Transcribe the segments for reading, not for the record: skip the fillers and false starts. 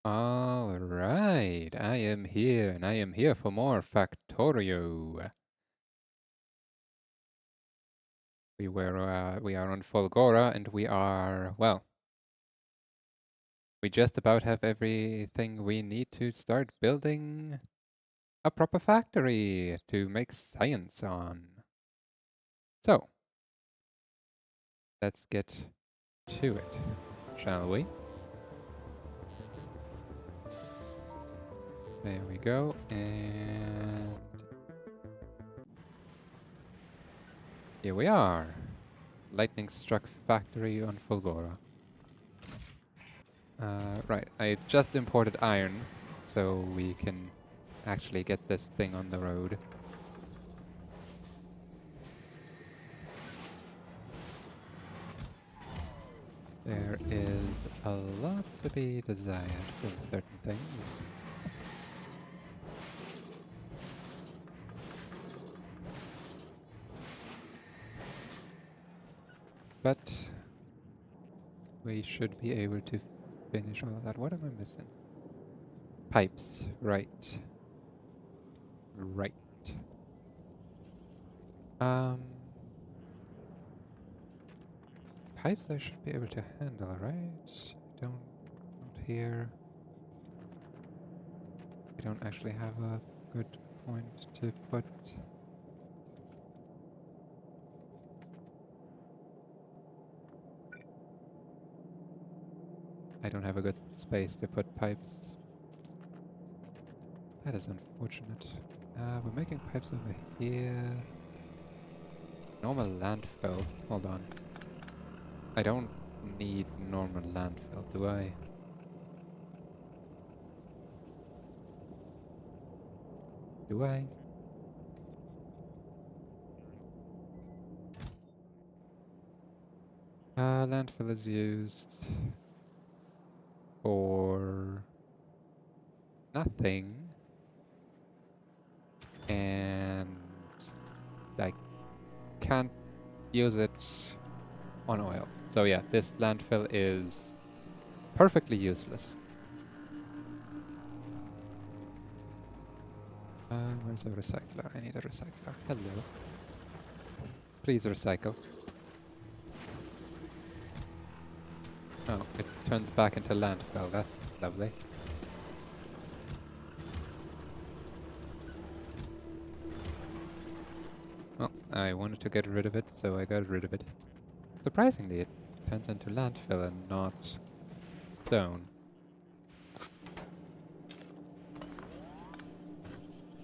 All right, I am here, and I am here for more Factorio. We are on Fulgora, and we just about have everything we need to start building a proper factory to make science on. So, let's get to it, shall we? There we go, and here we are. Lightning struck factory on Fulgora. Right, I just imported iron, so we can actually get this thing on the road. There is a lot to be desired for certain things. But we should be able to finish all of that. What am I missing? Pipes, right. Right. Um, Pipes I should be able to handle, right? Don't hear. I don't actually have a good point to put. I don't have a good space to put pipes. That is unfortunate. We're making pipes over here. Normal landfill. Hold on. I don't need normal landfill, do I? Do I? Landfill is used for nothing. And I can't use it on oil. So yeah, this landfill is perfectly useless. Where's a recycler? I need a recycler. Hello. Please recycle. Oh, it turns back into landfill. That's lovely. Well, I wanted to get rid of it, so I got rid of it. Surprisingly, it turns into landfill and not stone.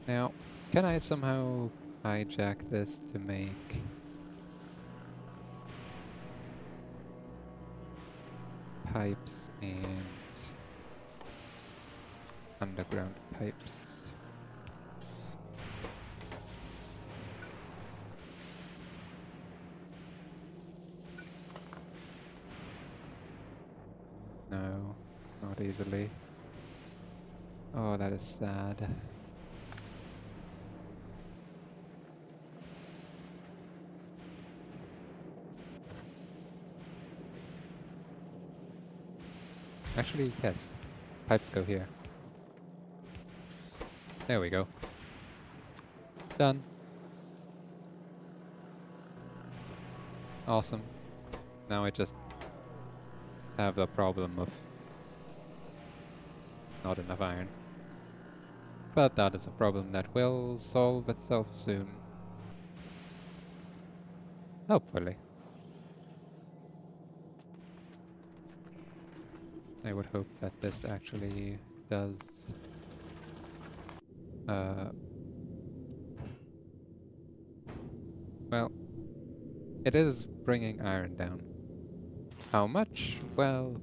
Now, can I somehow hijack this to make pipes and underground pipes? No, not easily. Oh, that is sad. Actually, yes. Pipes go here. There we go. Done. Awesome. Now I just have the problem of not enough iron. But that is a problem that will solve itself soon. Hopefully. I would hope that this actually does well, it is bringing iron down. How much? Well,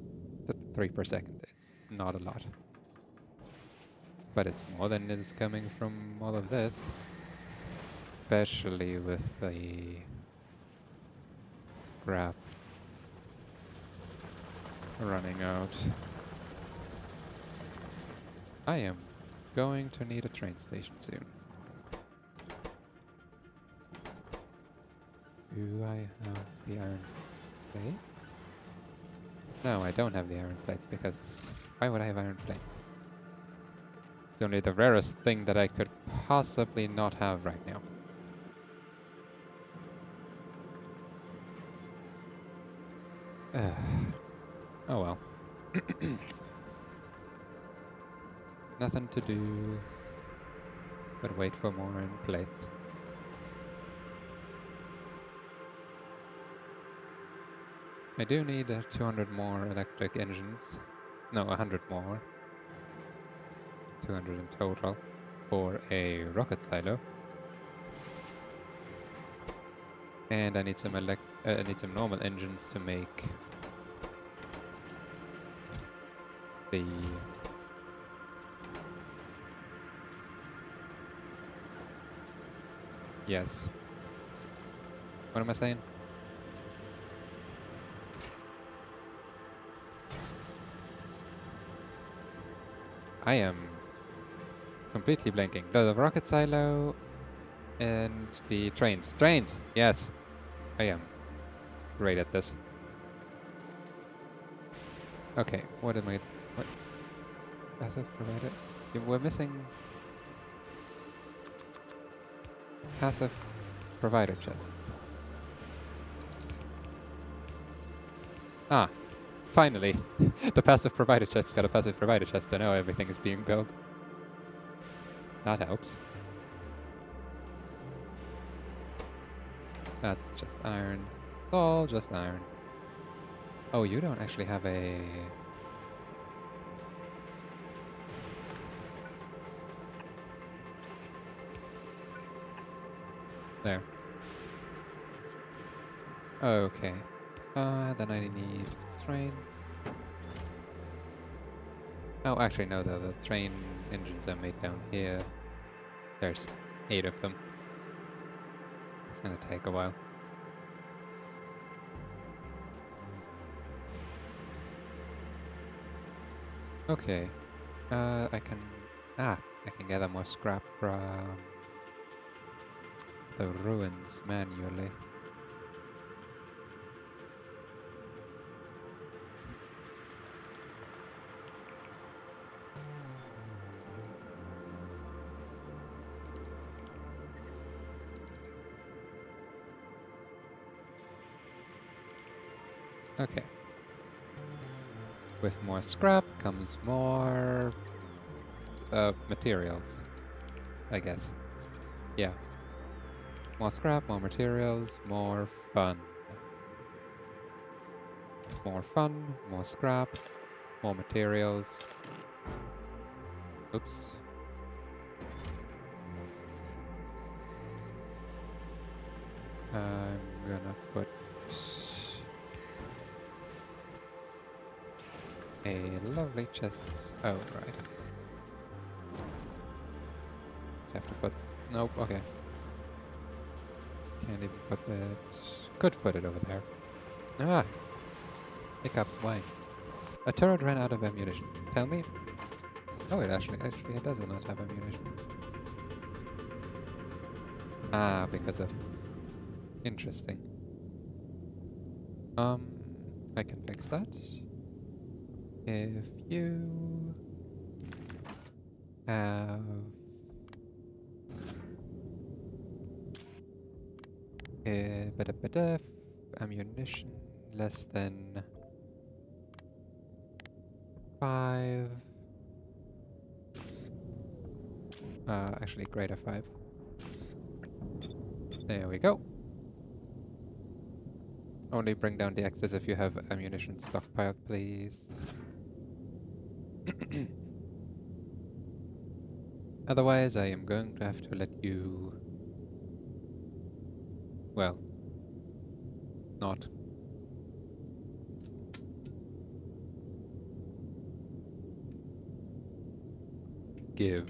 3 per second is not a lot. But it's more than is coming from all of this. Especially with the scrap running out. I am going to need a train station soon. Do I have the iron plate? No, I don't have the iron plates because Why would I have iron plates? It's only the rarest thing that I could possibly not have right now. Oh well. Nothing to do but wait for more iron plates. I do need 200 more electric engines. No, 100 more. 200 in total for a rocket silo. And I need some normal engines to make the yes. What am I saying? I am completely blanking. The rocket silo and the trains. Trains! Yes! I am great at this. Okay, what am I... What? Passive provider? We're missing... Passive provider chest. Ah! Finally! The passive provider chest's got a passive provider chest, so now everything is being built. That helps. That's just iron. It's all just iron. Oh, you don't actually have a... There. Okay. Then I need train. Oh, actually no, the train engines are made down here. There's 8 of them. It's gonna take a while. Okay. I can gather more scrap from the ruins manually. Okay. With more scrap comes more materials, I guess. Yeah. More scrap, more materials, more fun. More fun, more scrap, more materials. Oops. I'm gonna put a lovely chest. Oh, right. Have to put... Nope, okay. Can't even put that... Could put it over there. Ah! Hiccups, why? A turret ran out of ammunition. Tell me? Oh, it actually it does not have ammunition. Ah, because of... Interesting. I can fix that. If you... have... ammunition less than 5. Actually greater 5. There we go. Only bring down the excess if you have ammunition stockpiled, please. Otherwise, I am going to have to let you... Well... not. Give,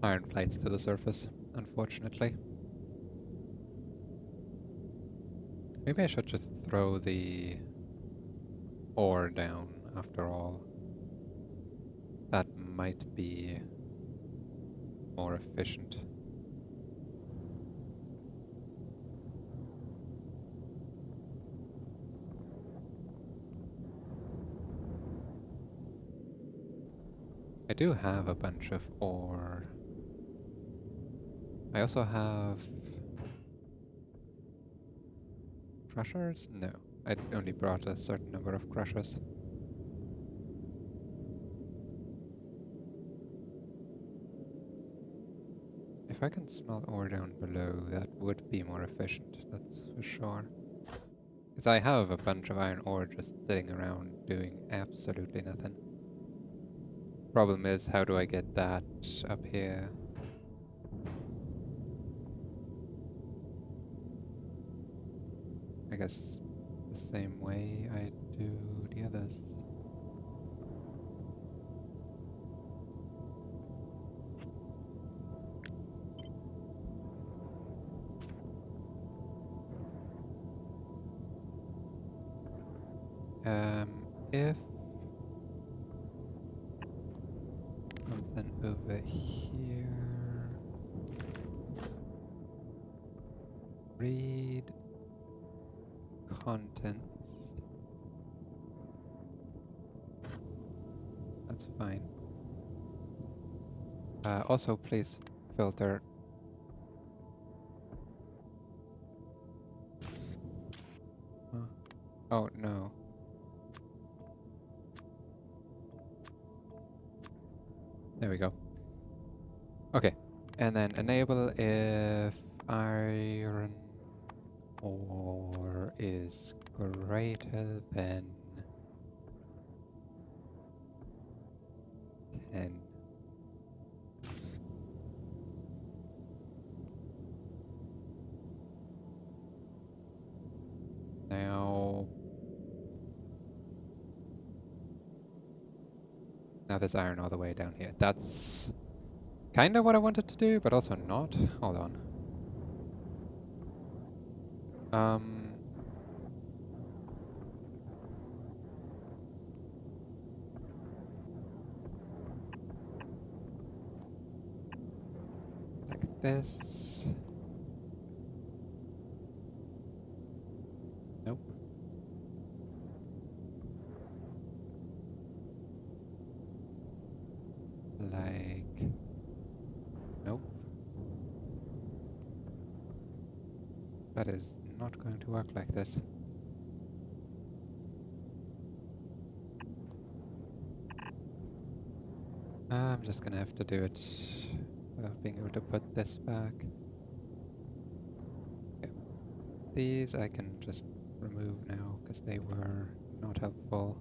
iron plates to the surface, unfortunately. Maybe I should just throw the ore down, after all. That might be more efficient. I do have a bunch of ore. I also have crushers? No, I only brought a certain number of crushers. If I can smelt ore down below, that would be more efficient, that's for sure. Because I have a bunch of iron ore just sitting around doing absolutely nothing. Problem is, how do I get that up here? I guess the same way I do the others. If something over here, read contents, that's fine. Also, please filter. Oh no. There we go. Okay, and then enable if iron ore is greater than 10. Now there's iron all the way down here. That's kind of what I wanted to do, but also not. Hold on. Like this. Nope. Like... Nope. That is not going to work like this. I'm just gonna have to do it without being able to put this back. Okay. These I can just remove now because they were not helpful.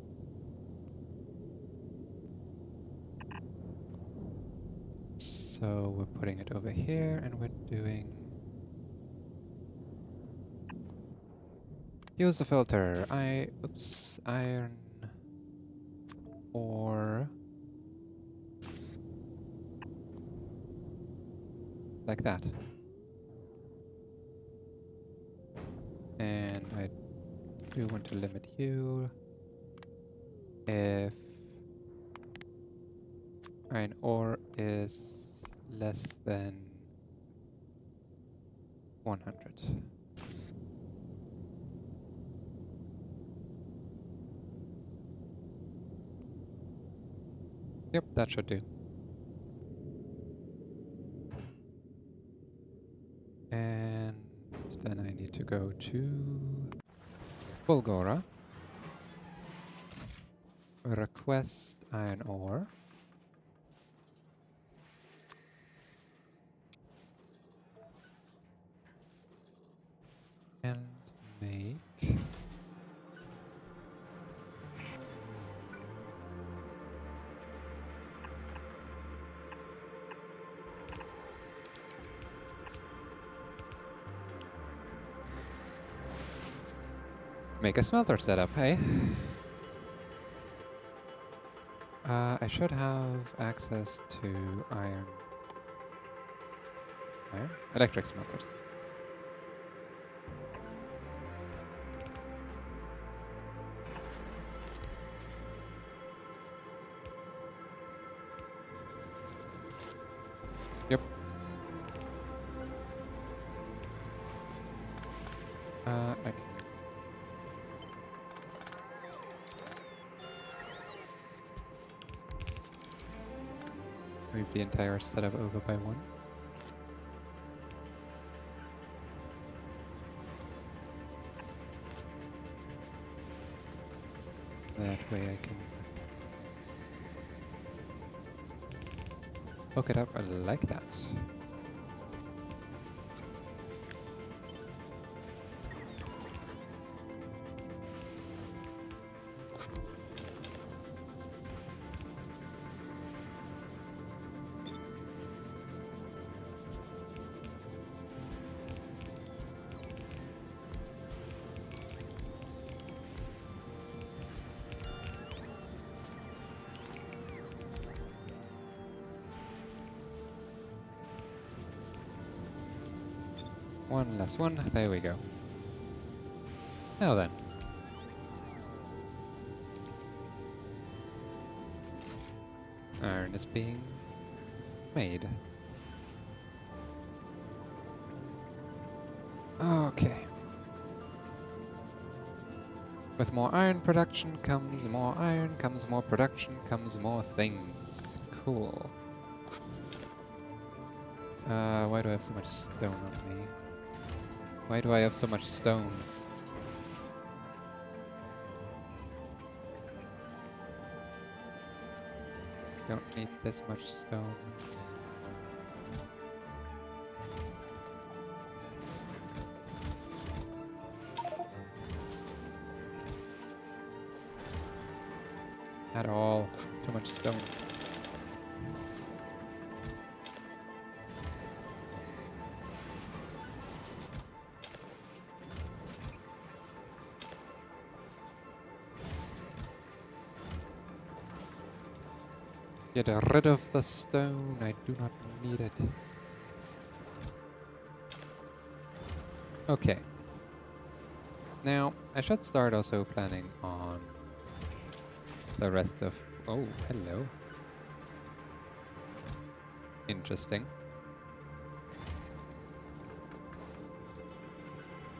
So we're putting it over here and we're doing... Use the filter. Oops, iron ore. Like that. And I do want to limit you. If iron ore is less than 100. Yep, that should do. And then I need to go to Fulgora. Request iron ore. And make... Make a smelter setup, hey? I should have access to iron... Electric smelters. Yep. I can... Move the entire setup over by one. That way I can hook it up like that. One last one, there we go. Now then. Iron is being made. Okay. With more iron production comes more iron, comes more production, comes more things. Cool. Why do I have so much stone on me? Why do I have so much stone? Don't need this much stone. At all. Too much stone. Get rid of the stone. I do not need it. Okay. Now, I should start also planning on the rest of... Oh, hello. Interesting.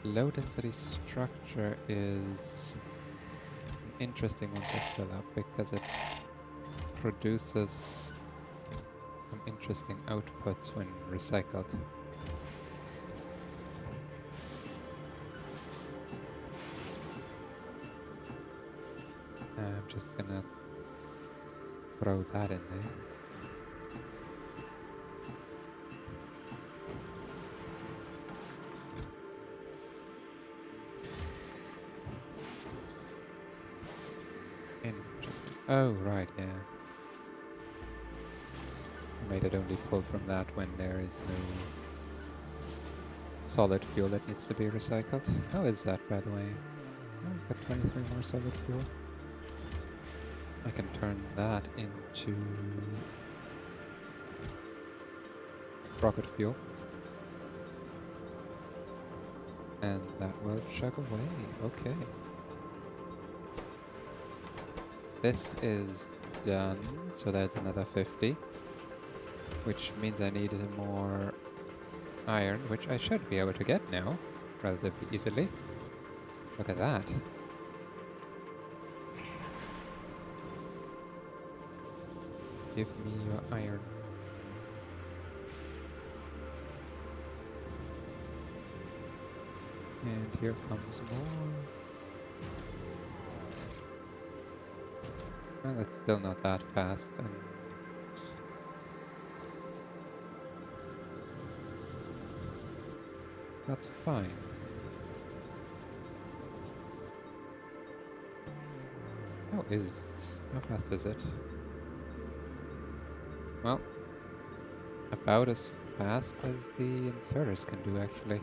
Low density structure is an interesting one to fill up because it produces some interesting outputs when recycled. I'm just gonna throw that in there. Interesting. Oh, right, yeah. Made it only pull from that when there is no solid fuel that needs to be recycled. How is that, by the way? Oh, I've got 23 more solid fuel. I can turn that into rocket fuel. And that will chug away. Okay. This is done, so there's another 50. Which means I need more iron, which I should be able to get now, relatively easily. Look at that. Give me your iron. And here comes more. Well, it's still not that fast, and that's fine. How fast is it? Well, about as fast as the inserters can do, actually.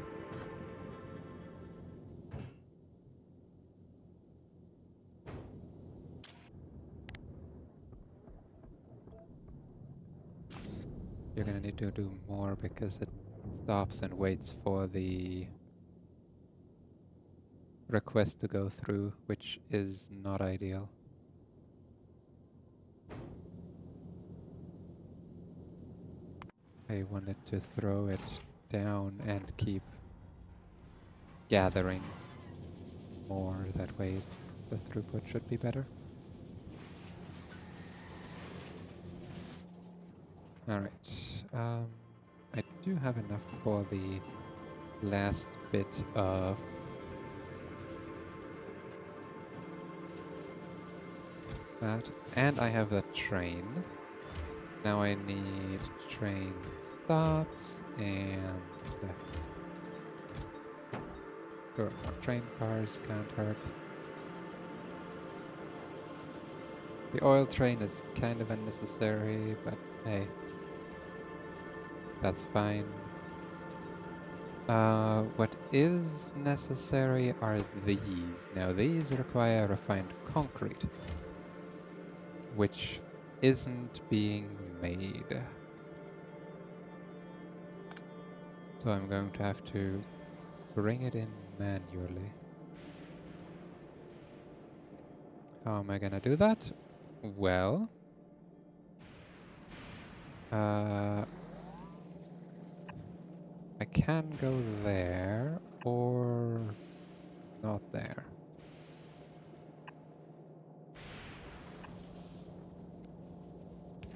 You're gonna need to do more because it stops and waits for the request to go through, which is not ideal. I wanted to throw it down and keep gathering more, that way the throughput should be better. Alright. I do have enough for the last bit of that. And I have the train. Now I need train stops and sure, more train cars can't hurt. The oil train is kind of unnecessary, but hey, that's fine. What is necessary are these. Now these require refined concrete, which isn't being made. So I'm going to have to bring it in manually. How am I gonna do that? Well, I can go there or not there.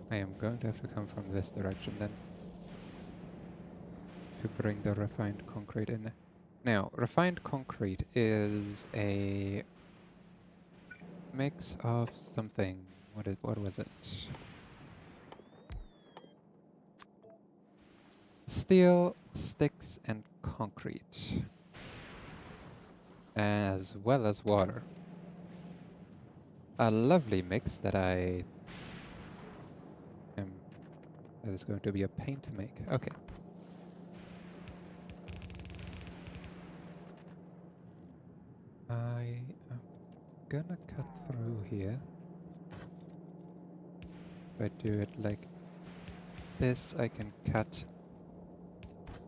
I am going to have to come from this direction then to bring the refined concrete in. Now, refined concrete is a mix of something. What was it? Steel, sticks, and concrete, as well as water. A lovely mix that that is going to be a pain to make. Okay. I am gonna cut through here. If I do it like this, I can cut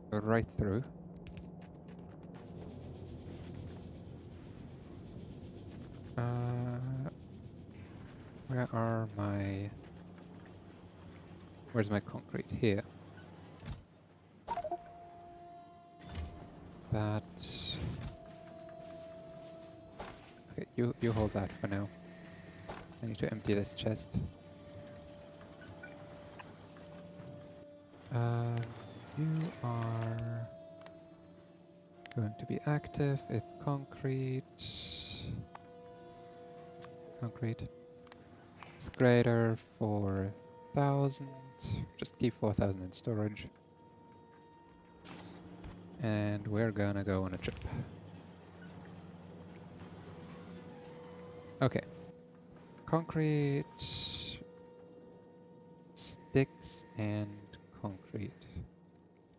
right through. Where's my concrete? Here. That. Okay, you hold that for now. I need to empty this chest. You are going to be active if concrete is greater for 1,000. Just keep 4,000 in storage. And we're gonna go on a trip. Okay. Concrete, sticks, and concrete.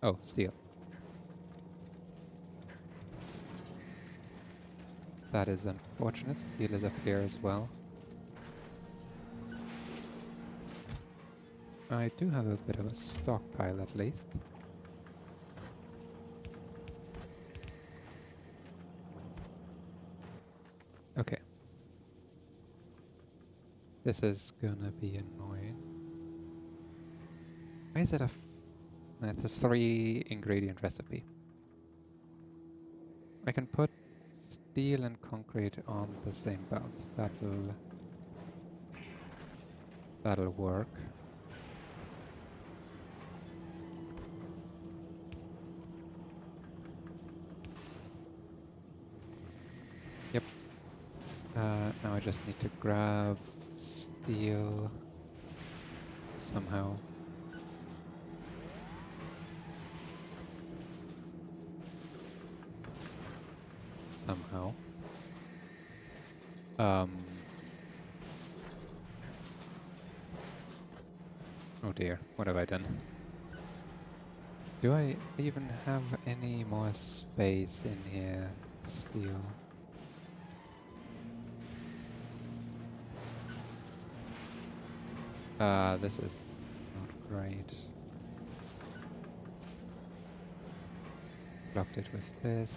Oh, steel. That is unfortunate. Steel is up here as well. I do have a bit of a stockpile at least. Okay. This is gonna be annoying. Why is it it's a 3-ingredient recipe. I can put steel and concrete on the same belt. That'll work. Yep. Now I just need to grab steel somehow. Oh dear, what have I done? Do I even have any more space in here? Steel. This is not great. Blocked it with this,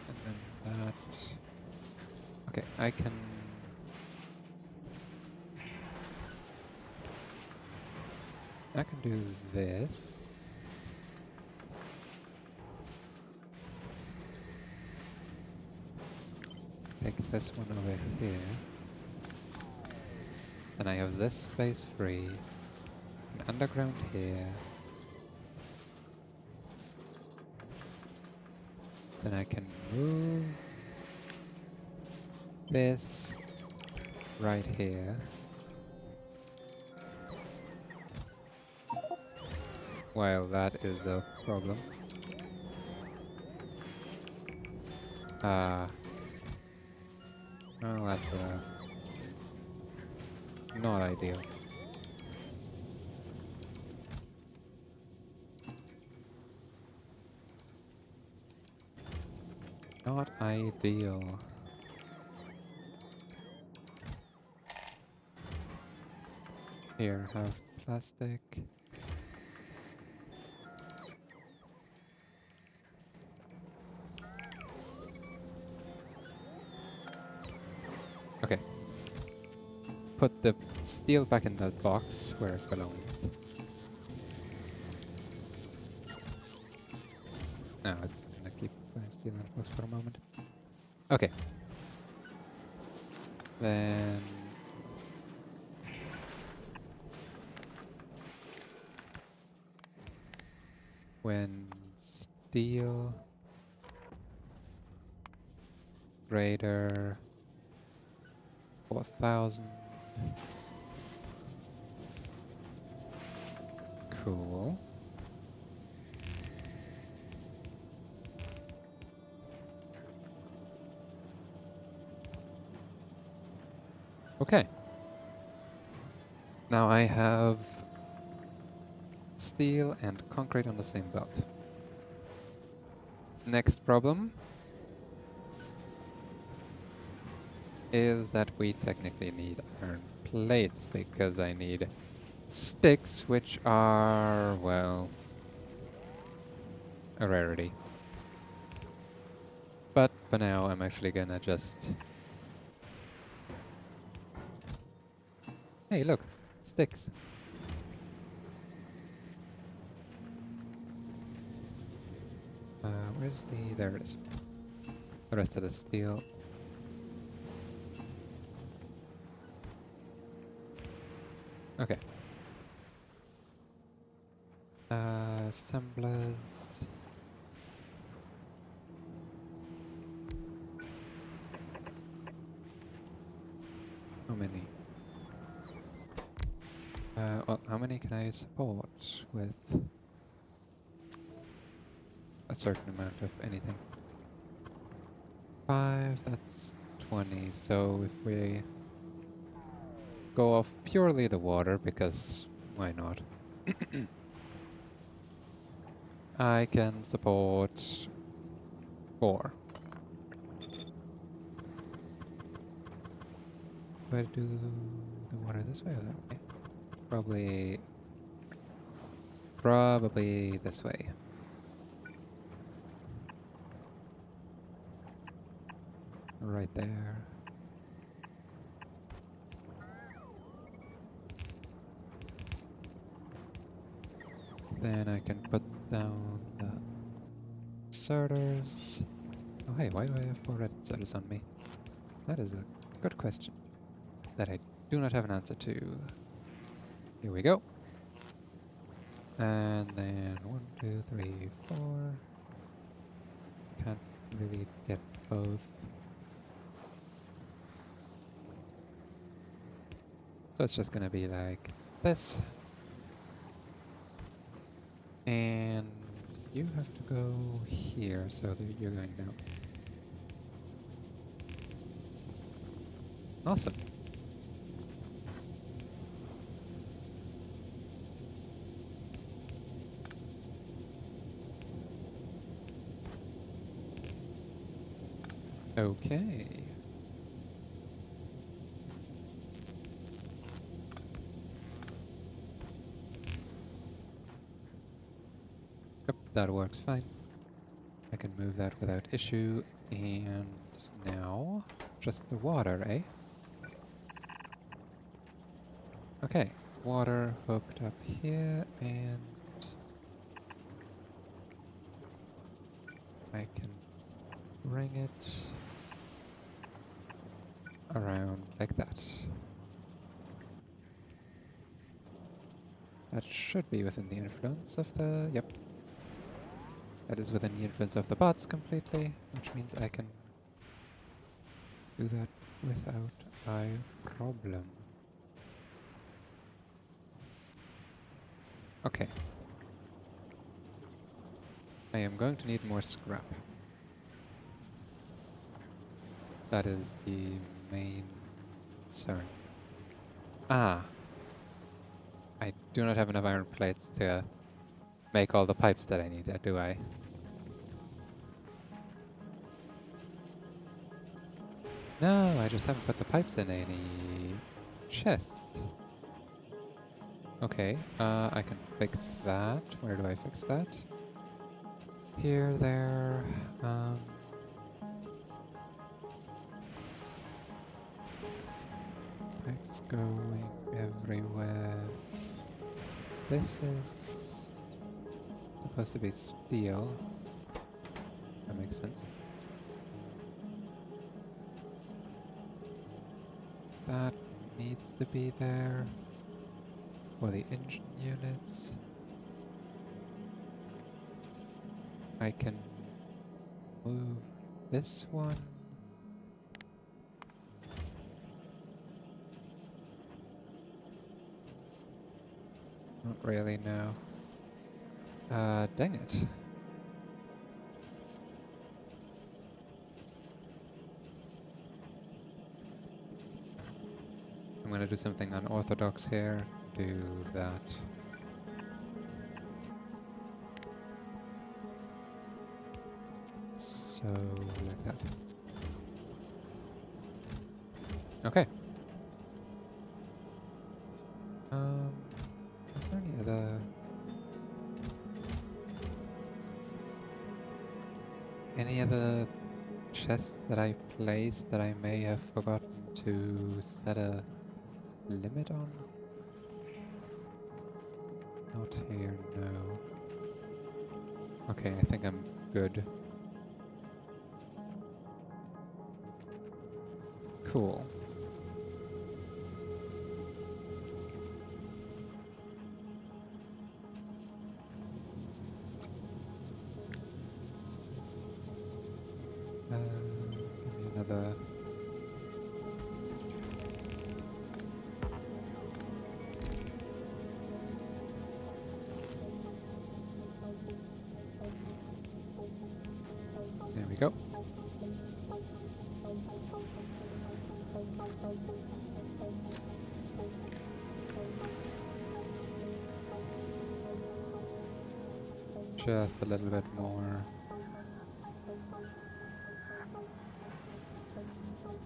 and then that. Okay, I can do this. Take this one over here. And I have this space free. And underground here. Then I can move this right here. Well, that is a problem. Well, that's not ideal. Not ideal. Here, have plastic. Okay. Put the steel back in that box where it belongs. No, it's gonna keep steel in the box for a moment. Okay. Then when steel greater 4,000. Cool. Okay. Now I have steel and concrete on the same belt. Next problem is that we technically need iron plates because I need sticks, which are, well, a rarity. But for now, I'm actually gonna just... Hey, look! Sticks! Where's the... There it is. The rest of the steel. Okay. Assemblers. How many? Well, how many can I support with a certain amount of anything? 5, that's 20. So if we go off purely the water, because why not? I can support 4. Do I do the water this way or that way? Probably this way. Right there. Then I can put down the inserters. Oh hey, why do I have 4 red inserters on me? That is a good question that I do not have an answer to. Here we go. And then 1, 2, 3, 4. Can't really get both. So it's just gonna be like this. And you have to go here, so that you're going down. Awesome. Okay. Yep, that works fine. I can move that without issue. And now, just the water, eh? Okay, water hooked up here, and I can bring it around like that. That should be within the influence of the... Yep. That is within the influence of the bots completely, which means I can do that without a problem. Okay. I am going to need more scrap. That is the main concern. Ah! I do not have enough iron plates to make all the pipes that I need, do I? No, I just haven't put the pipes in any chest. Okay, I can fix that. Where do I fix that? Here, there, pipes going everywhere. This is supposed to be steel. That makes sense. That needs to be there for the engine units. I can move this one. Not really, no. Dang it. I'm gonna do something unorthodox here. Do that. So, like that. Okay. Is there any other... Any other chests that I placed that I may have forgotten to set a limit on? Not here, no. Okay, I think I'm good. Cool. Give me another... There we go. Just a little bit more.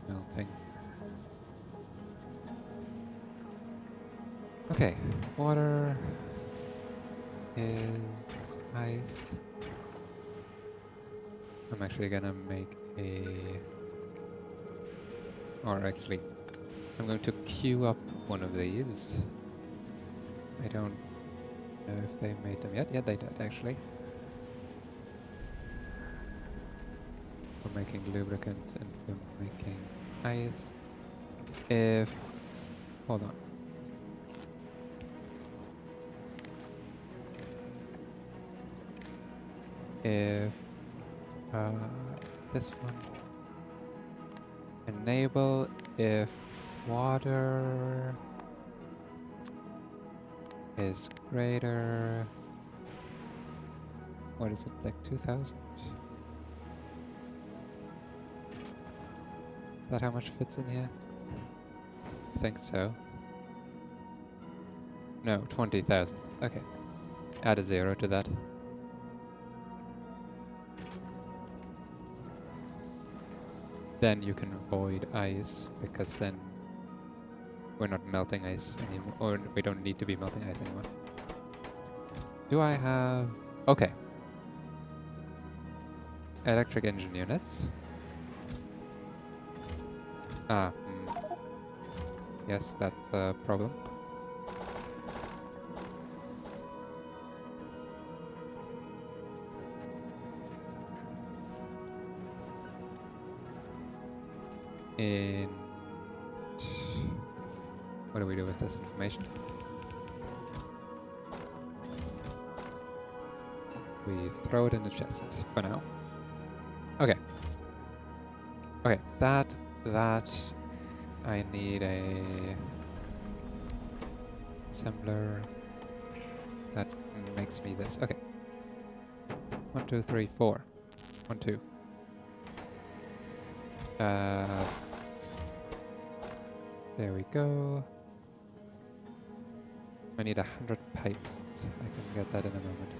Melting. Okay, water is ice. I'm actually gonna make a... Or actually, I'm going to queue up one of these. I don't know if they made them yet. Yeah, they did actually. For making lubricant and for making ice. If... Hold on. If... this one... Enable if water is greater... What is it, like 2000? Is that how much fits in here? I think so. No, 20,000. Okay. Add a 0 to that. Then you can avoid ice, because then we're not melting ice anymore, or we don't need to be melting ice anymore. Do I have... Okay. Electric engine units. Ah, yes, that's a problem. And what do we do with this information? we throw it in the chest for now. Okay. Okay, that, I need a assembler that makes me this. Okay. 1, 2, 3, 4. 1, 2. There we go. I need 100 pipes. I can get that in a moment.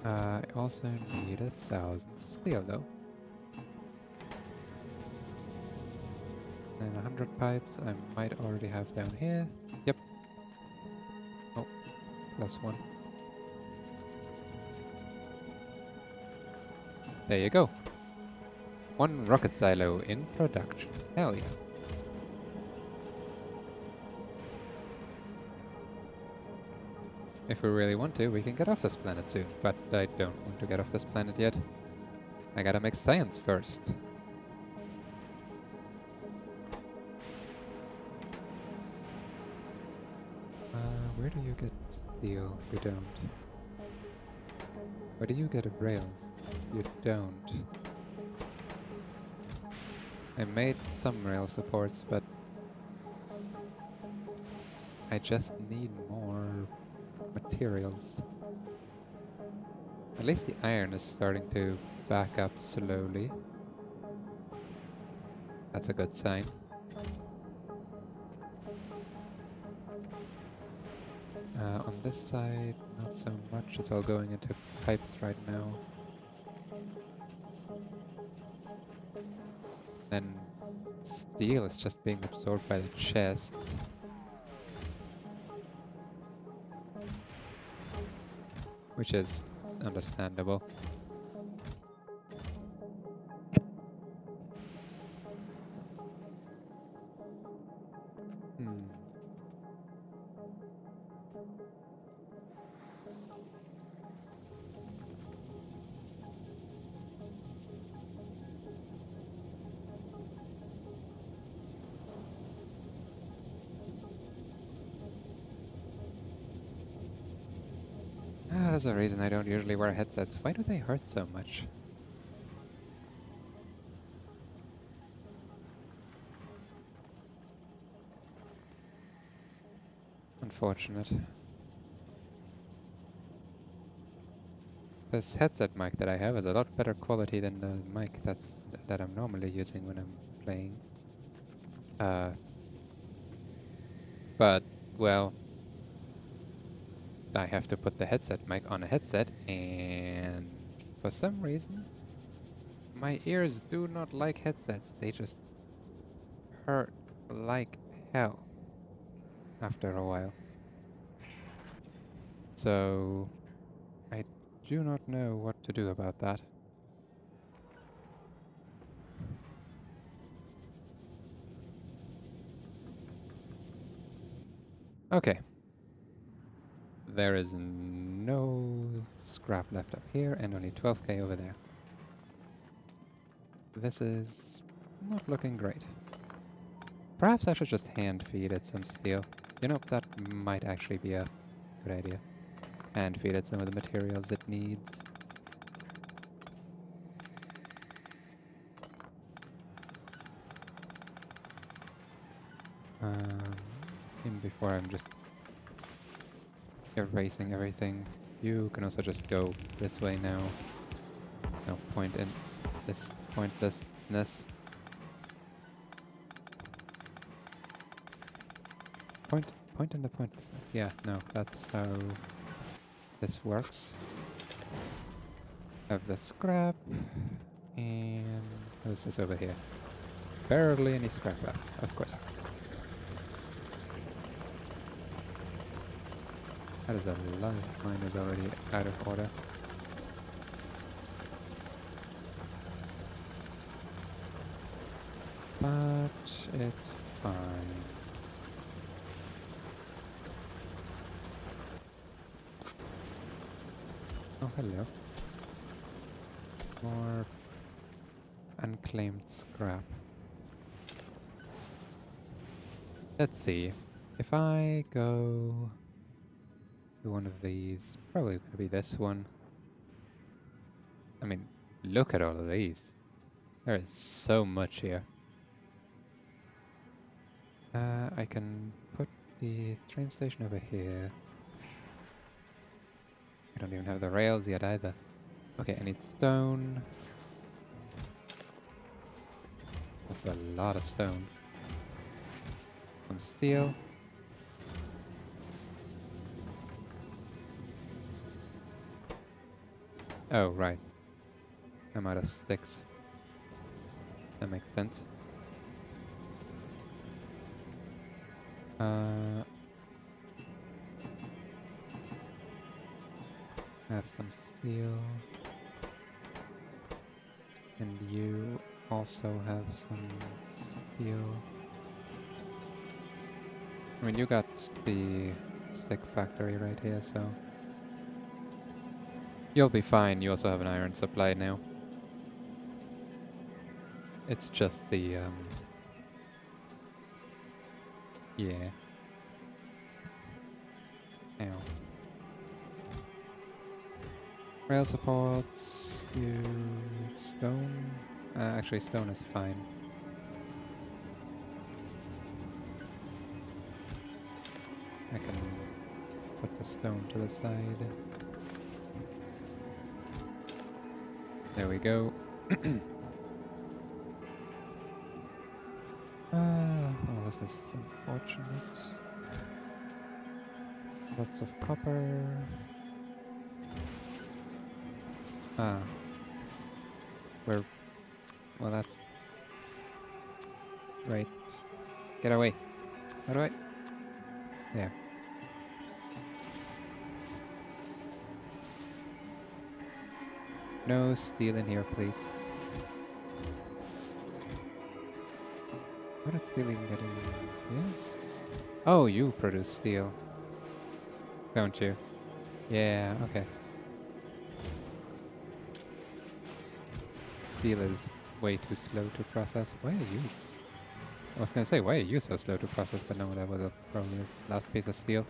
I also need 1,000 steel though. And 100 pipes I might already have down here. Yep. Oh, +1. There you go. 1 rocket silo in production. Hell yeah. If we really want to, we can get off this planet soon. But I don't want to get off this planet yet. I gotta make science first. Where do you get steel? You don't. Where do you get rails? You don't. I made some rail supports, but I just need more materials. At least the iron is starting to back up slowly. That's a good sign. On this side, not so much. It's all going into pipes right now. Then steel is just being absorbed by the chest. Which is understandable. There's a reason I don't usually wear headsets. Why do they hurt so much? Unfortunate. This headset mic that I have is a lot better quality than the mic that I'm normally using when I'm playing. But, well, I have to put the headset mic on a headset, and for some reason, my ears do not like headsets. They just hurt like hell after a while. So, I do not know what to do about that. Okay. There is no scrap left up here and only 12k over there. This is not looking great. Perhaps I should just hand feed it some steel. You know, that might actually be a good idea. Hand feed it some of the materials it needs. Even before I'm just erasing everything. You can also just go this way now. No point in this pointlessness. Point in the pointlessness. Yeah, no, that's how this works. Have the scrap, and what's this over here? Barely any scrap left, of course. That is a lot of miners already out of order. But it's fine. Oh, hello. More unclaimed scrap. Let's see. If I go to one of these, probably going to be this one. I mean, look at all of these. There is so much here. I can put the train station over here. I don't even have the rails yet either. Okay, I need stone. That's a lot of stone. Some steel. Oh, right. I'm out of sticks. That makes sense. Have some steel. And you also have some steel. I mean, you got the stick factory right here, so you'll be fine. You also have an iron supply now. It's just the, yeah. Ow. Rail supports, you stone. Actually, stone is fine. I can put the stone to the side. There we go. Well, this is unfortunate. Lots of copper. Ah. We're... Well, that's... Right. Get away. How do I... There. No steel in here, please. What did steel even get in here? Oh, you produce steel. Don't you? Yeah, okay. Steel is way too slow to process. Why are you? I was gonna say, why are you so slow to process? But no, that was probably the last piece of steel.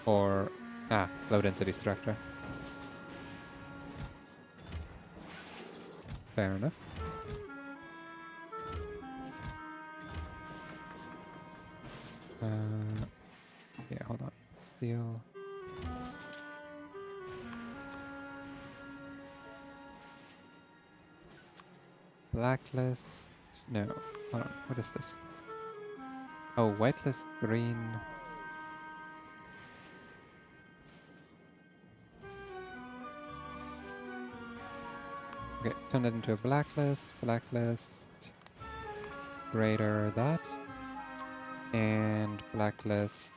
Or, low density structure. Fair enough. Yeah, hold on. Steel. Blacklist. No, hold on. What is this? Oh, whitelist green. Okay, turn that into a blacklist. Blacklist. Greater that. And blacklist.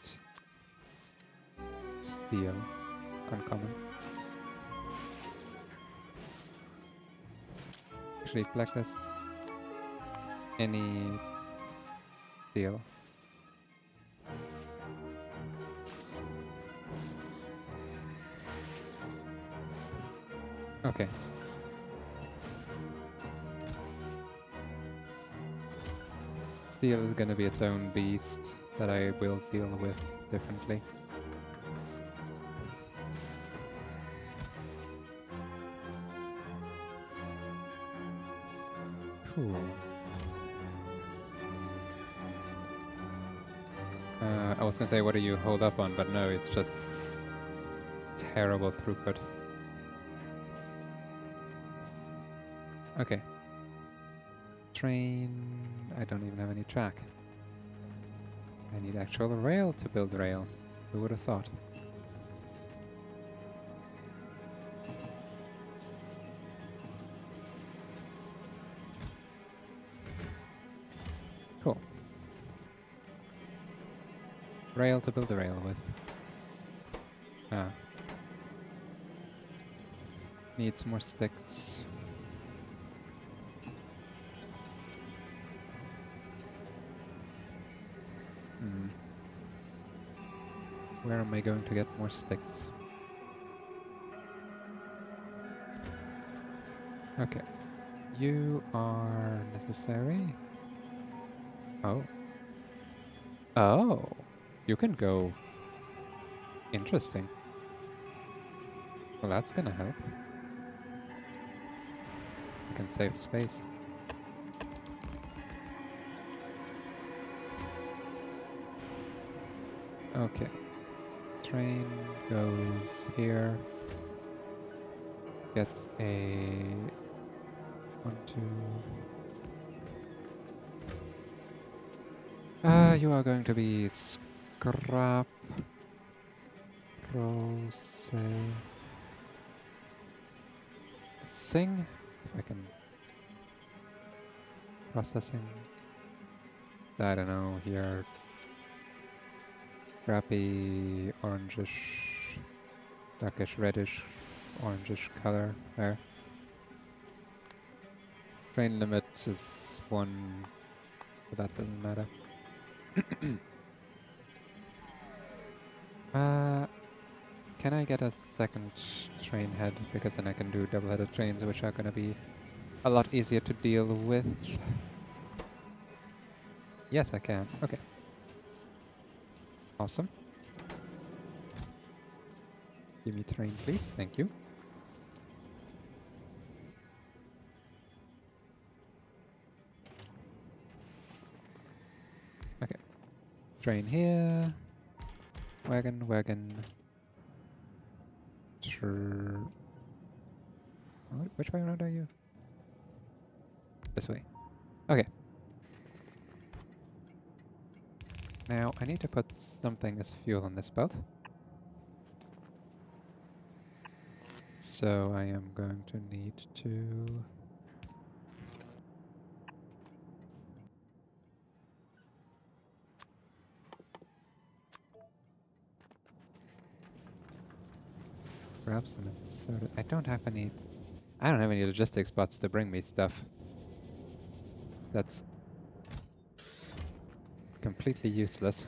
Steel. Uncommon. Actually, blacklist. Any steel. Okay. Steel is gonna be its own beast that I will deal with differently. Cool. I was gonna say, what do you hold up on? But no, it's just terrible throughput. Okay. Train... I don't even have any track. I need actual rail to build rail. Who would have thought? Cool. Rail to build a rail with. Need some more sticks. Where am I going to get more sticks? Okay. You are necessary. Oh. Oh. You can go. Interesting. Well, that's gonna help. can save space. Okay. Train goes here. Gets a 1, 2. You are going to be scrap processing. If I can processing. I don't know here. Crappy orangish, darkish reddish, orangish color there. Train limit is 1, but that doesn't matter. Can I get a second train head? Because then I can do double-headed trains, which are going to be a lot easier to deal with. Yes, I can. Okay. Awesome. Give me train, please. Thank you. Okay. Train here. Wagon, wagon. Which way around are you? This way. Okay. Now, I need to put something as fuel on this belt. So I am going to need to... grab some inserted... I don't have any logistics bots to bring me stuff. That's completely useless.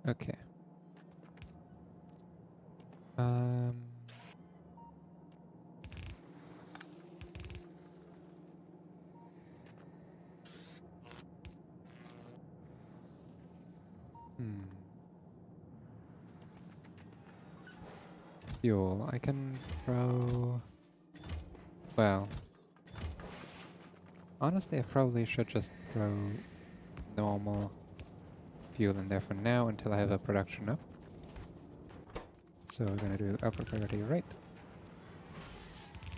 Okay. Fuel. I can throw... Well... Honestly, I probably should just throw normal fuel in there for now until I have a production up. So we're gonna do upper priority right.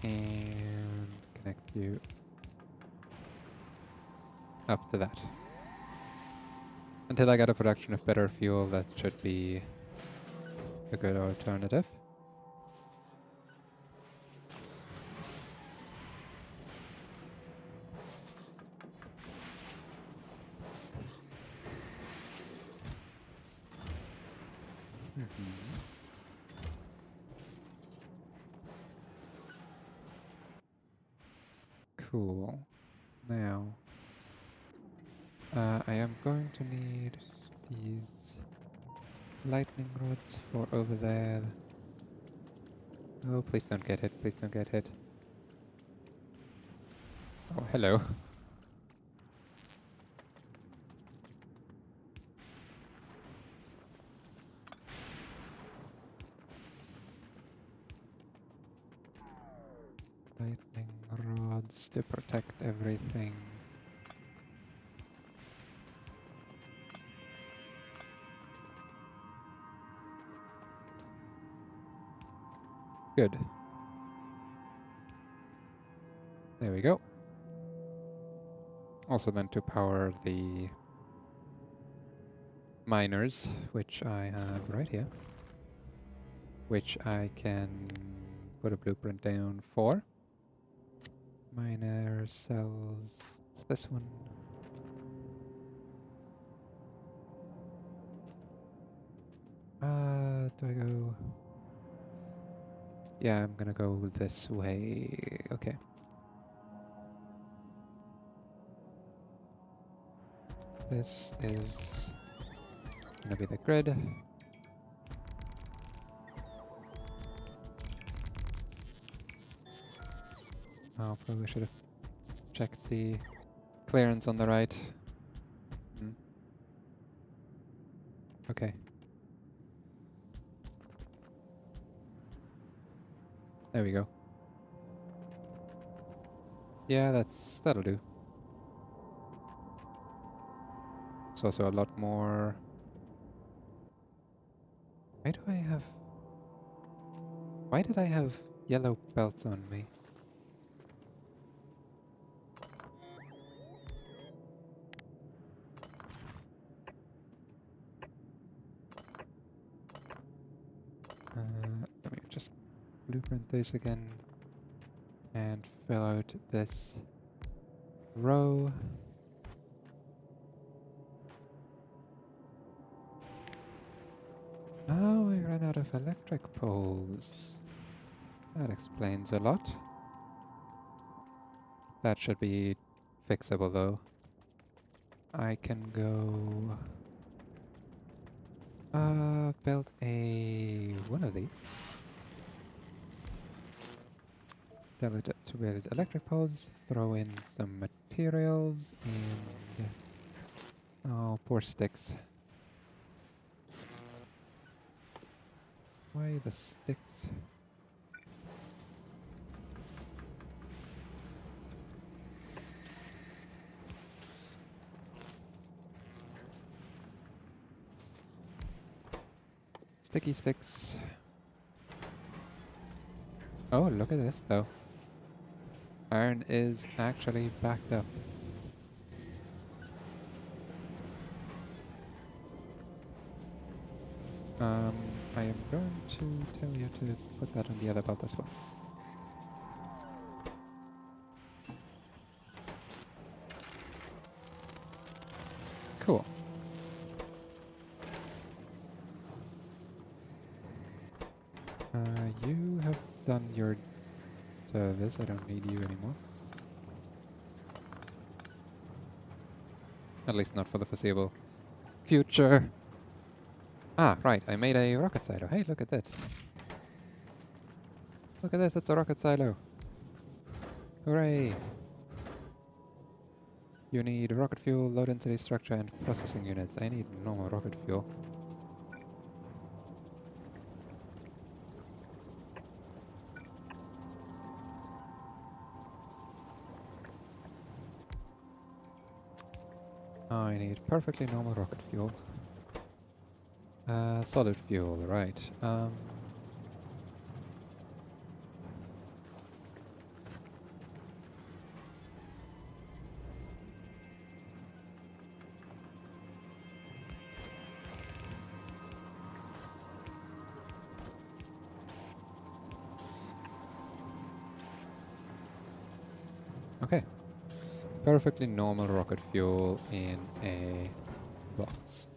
And connect you up to that. Until I get a production of better fuel, that should be a good alternative. Cool. Now, I am going to need these lightning rods for over there. Oh, please don't get hit, please don't get hit. Oh, hello. Lightning rods to protect everything. Good. There we go. Also then to power the miners, which I have right here. Which I can put a blueprint down for. Miner cells. This one. Do I go... Yeah, I'm gonna go this way. Okay. This is gonna be the grid. Oh, probably should have checked the clearance on the right. There we go. Yeah, that'll do. It's also a lot more. Why did I have yellow belts on me? Let me just blueprint this again and fill out this row. Oh, I ran out of electric poles. That explains a lot. That should be fixable though. I can go build one of these. To build electric poles, throw in some materials and oh, poor sticks. Why the sticks? Sticky sticks. Oh, look at this though. Iron is actually backed up. I am going to tell you to put that on the other belt as well. Cool. You have done your service. I don't need you anymore. At least not for the foreseeable future. Ah, right. I made a rocket silo. Hey, look at this. Look at this. It's a rocket silo. Hooray. You need rocket fuel, low density structure, and processing units. I need normal rocket fuel. I need perfectly normal rocket fuel. Solid fuel, right. Okay. Perfectly normal rocket fuel in a box.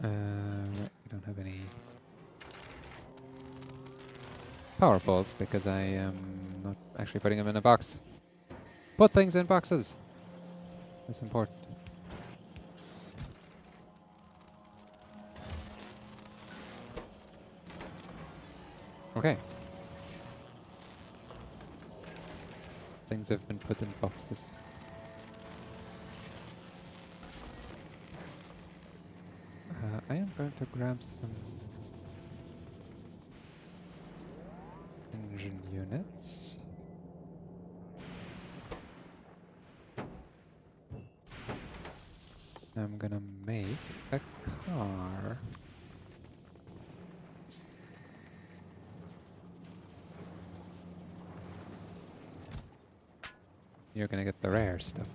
We don't have any power poles because I am not actually putting them in a box. Put things in boxes! That's important. Okay. Things have been put in boxes. I am going to grab some engine units. I'm gonna make a car. You're gonna get the rare stuff.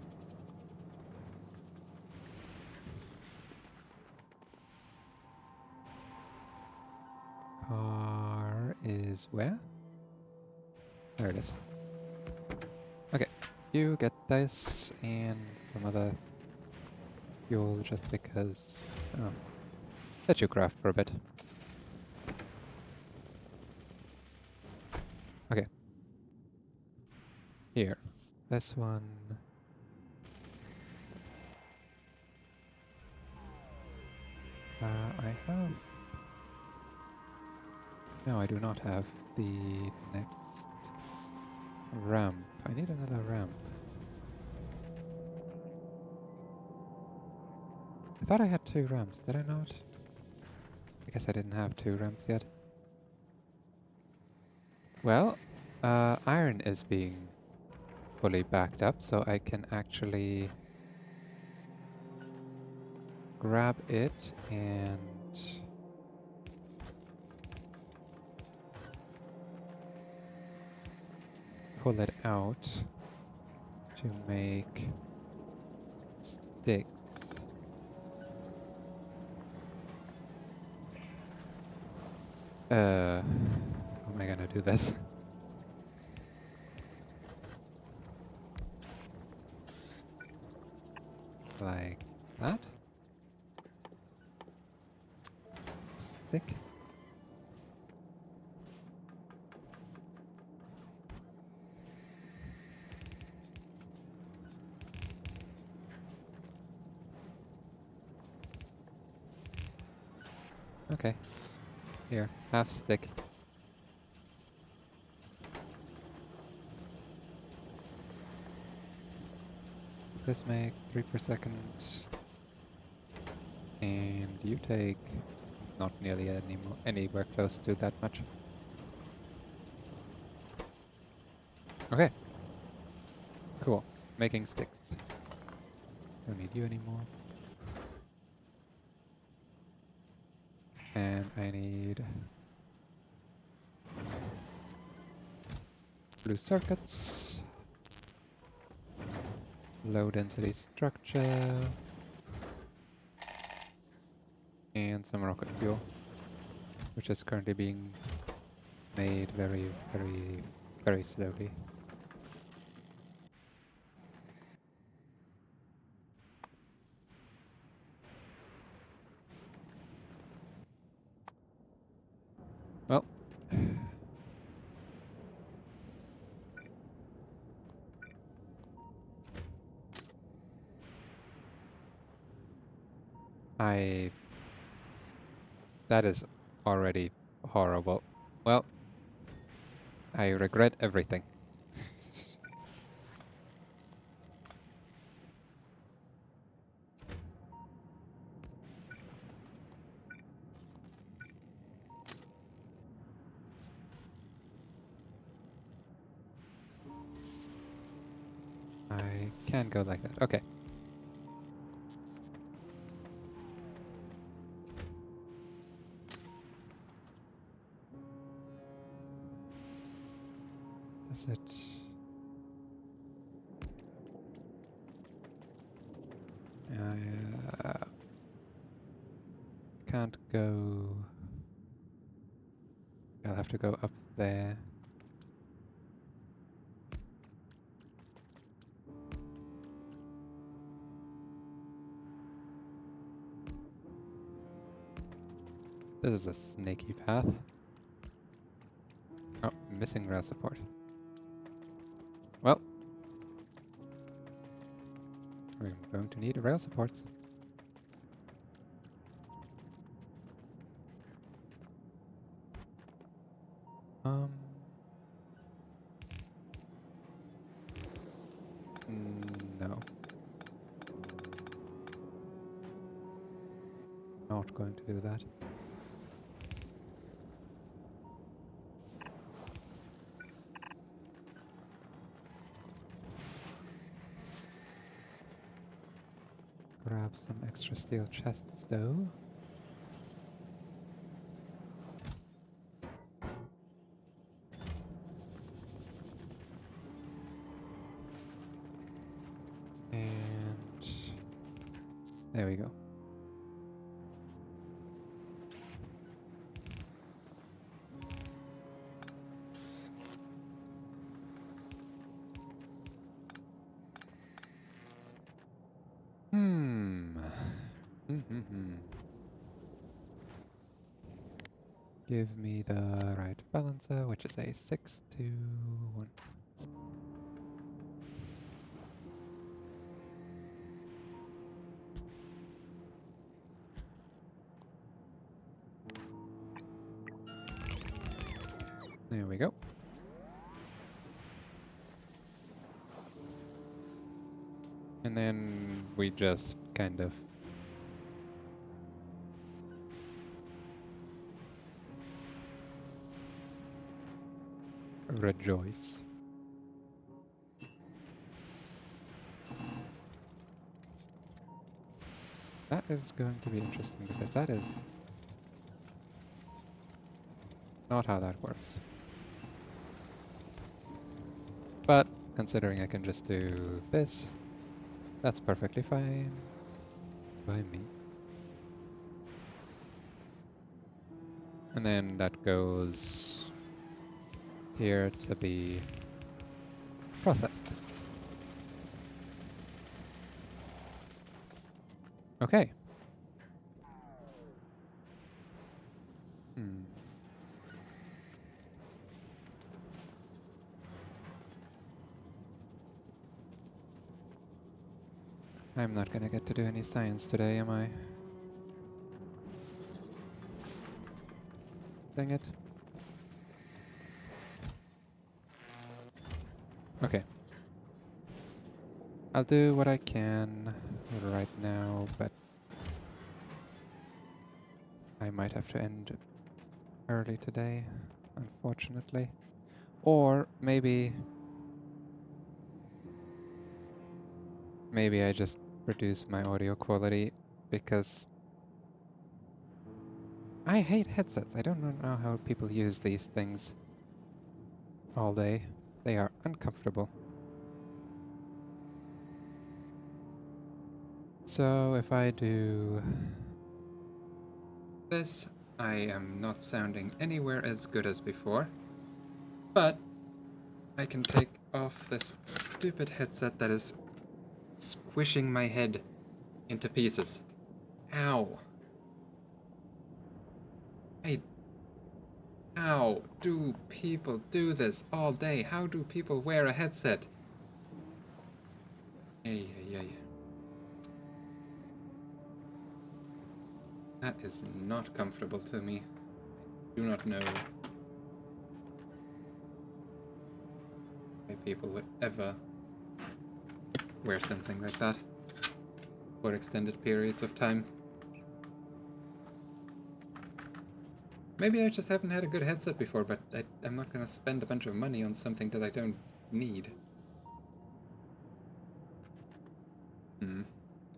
Car is where? There it is. Okay, you get this and some other fuel just because... Oh. Let you craft for a bit. Okay. Here. This one... I have... No, I do not have the next ramp. I need another ramp. I thought I had 2 ramps, did I not? I guess I didn't have 2 ramps yet. Well, iron is being fully backed up, so I can actually grab it and pull it out to make sticks. How am I gonna do this? Like that? Stick? Okay. Here, half stick. This makes 3 per second. And you take not nearly anywhere close to that much. Okay. Cool. Making sticks. Don't need you anymore. And I need blue circuits. Low density structure. And some rocket fuel, which is currently being made very, very, very slowly. Well, that is already horrible. Well, I regret everything. I can go like that. Okay. Is it? I can't go. I'll have to go up there. This is a snaky path. Oh, missing rail support. Well, I'm going to need rail supports. No. Not going to do that. Grab some extra steel chests though. And there we go. Give me the right balancer, which is a 6, 2, 1. There we go. And then we just kind of rejoice. That is going to be interesting because that is not how that works. But considering I can just do this, that's perfectly fine by me. And then that goes here to be processed. Okay. I'm not gonna get to do any science today, am I? Dang it. Okay. I'll do what I can right now, but I might have to end early today, unfortunately. Or maybe I just reduce my audio quality because I hate headsets. I don't know how people use these things all day. They are uncomfortable. So if I do this, I am not sounding anywhere as good as before, but I can take off this stupid headset that is squishing my head into pieces. Ow. How do people do this all day? How do people wear a headset? Ay, ay, ay. That is not comfortable to me. I do not know why people would ever wear something like that for extended periods of time. Maybe I just haven't had a good headset before, but I'm not gonna spend a bunch of money on something that I don't need.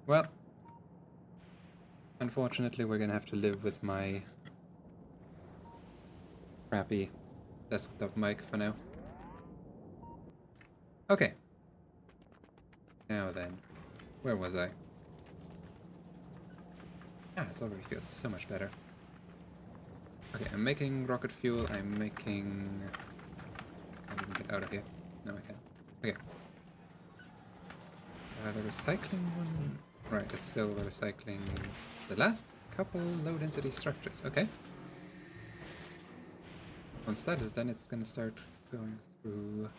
Well, unfortunately we're gonna have to live with my crappy desktop mic for now. Okay. Now then, where was I? It already feels so much better. Okay, I'm making rocket fuel, I'm making... I can get out of here. No, I can't. Okay. The recycling one... Right, it's still recycling the last couple low density structures. Okay. Once that is done, it's gonna start going through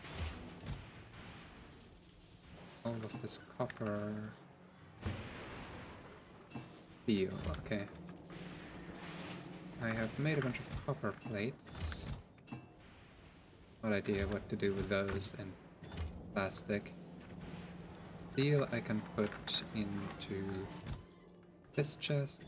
all of this copper steel. Okay. I have made a bunch of copper plates. No idea what to do with those and plastic. Steel I can put into this chest.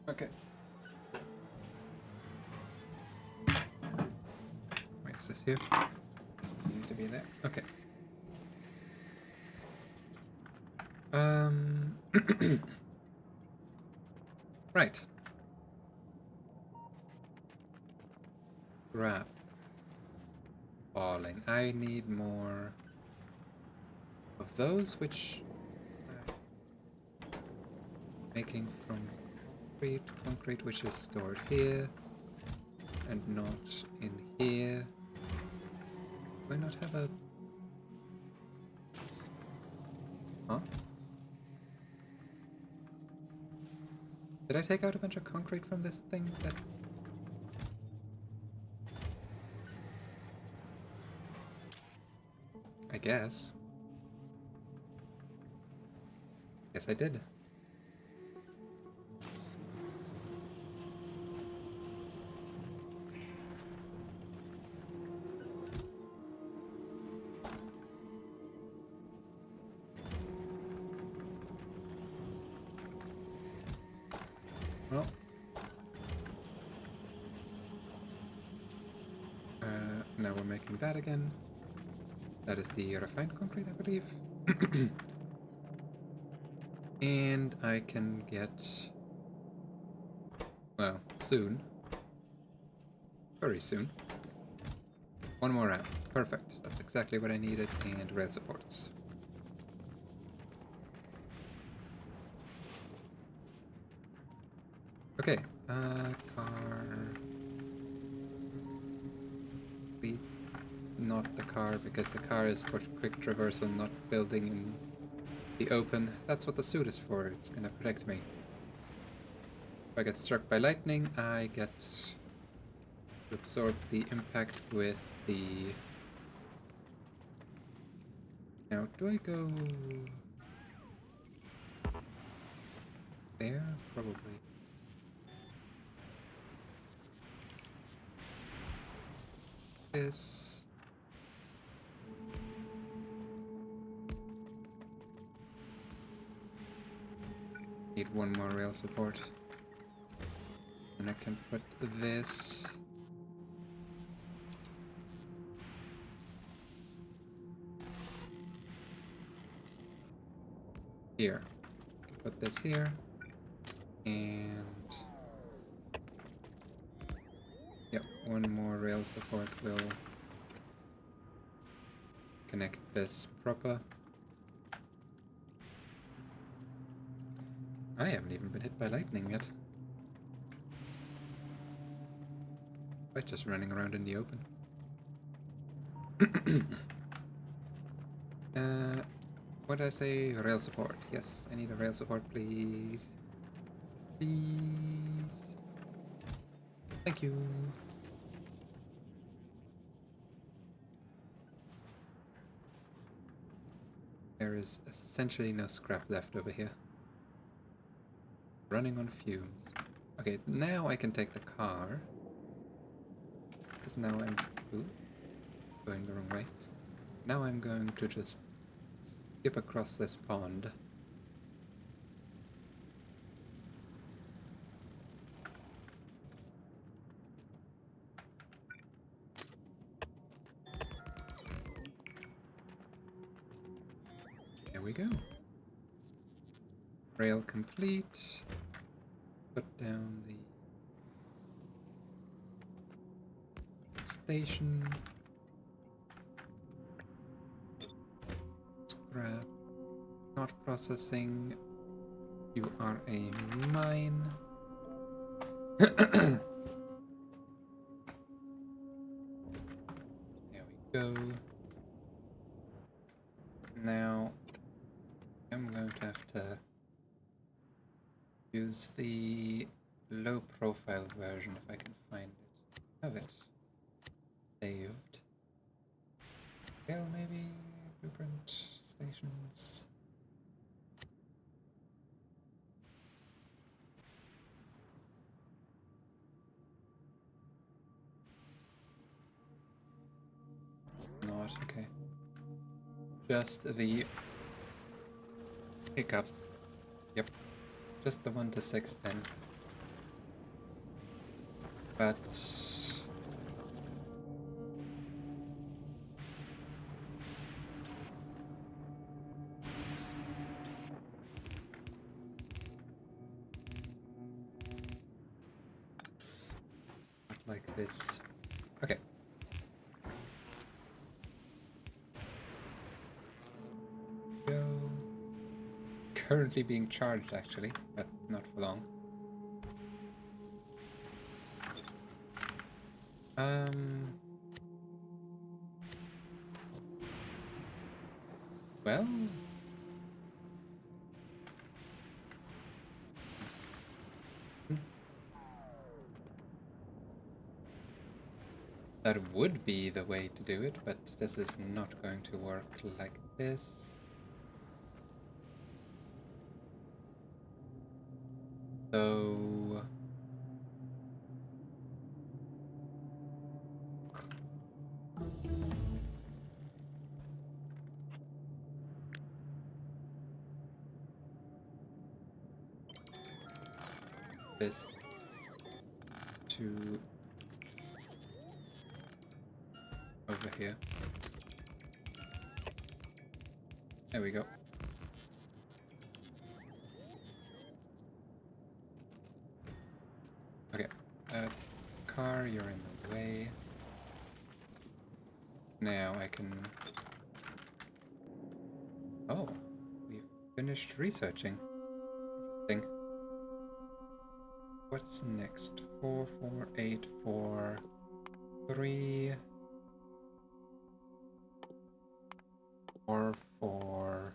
Okay. Why is this here? Doesn't need to be there. Okay. Right. Scrap. Falling. I need more of those, which I'm making from concrete, which is stored here and not in here. Do I not have a... Huh? Did I take out a bunch of concrete from this thing that... I guess. Yes, I did. Oh. Now we're making that again. That is the refined concrete, I believe. And I can get... well, soon. Very soon. One more round. Perfect. That's exactly what I needed. And rail supports. Okay. Car... not the car, because the car is for quick traversal, not building in the open. That's what the suit is for. It's gonna protect me. If I get struck by lightning, I get to absorb the impact with the... now, do I go there? Probably. This... need one more rail support. And I can put this... here. I can put this here. And... yep, one more rail support will connect this proper. I haven't even been hit by lightning yet. I'm just running around in the open. What did I say? Rail support. Yes, I need a rail support, please. Please. Thank you. There is essentially no scrap left over here. Running on fumes. Okay, now I can take the car. Because now I'm... ooh, going the wrong way. Now I'm going to just skip across this pond. There we go. Rail complete. Put down the station. Scrap. Not processing. You are a mine. There we go. Now I'm going to have to use the low profile version if I can find it. Have it saved. Well, maybe blueprint stations. Not okay. Just the hiccups. Yep. Just the 1 to 6 then. But not like this. Okay. Go. Currently being charged actually, but not for long. Well, that would be the way to do it, but this is not going to work like this. So this to over here. There we go. Okay, car, you're in the way. Now I can... Oh, we've finished researching. Interesting. What's next? 4, 4, 8, 4, 3, 4, 4,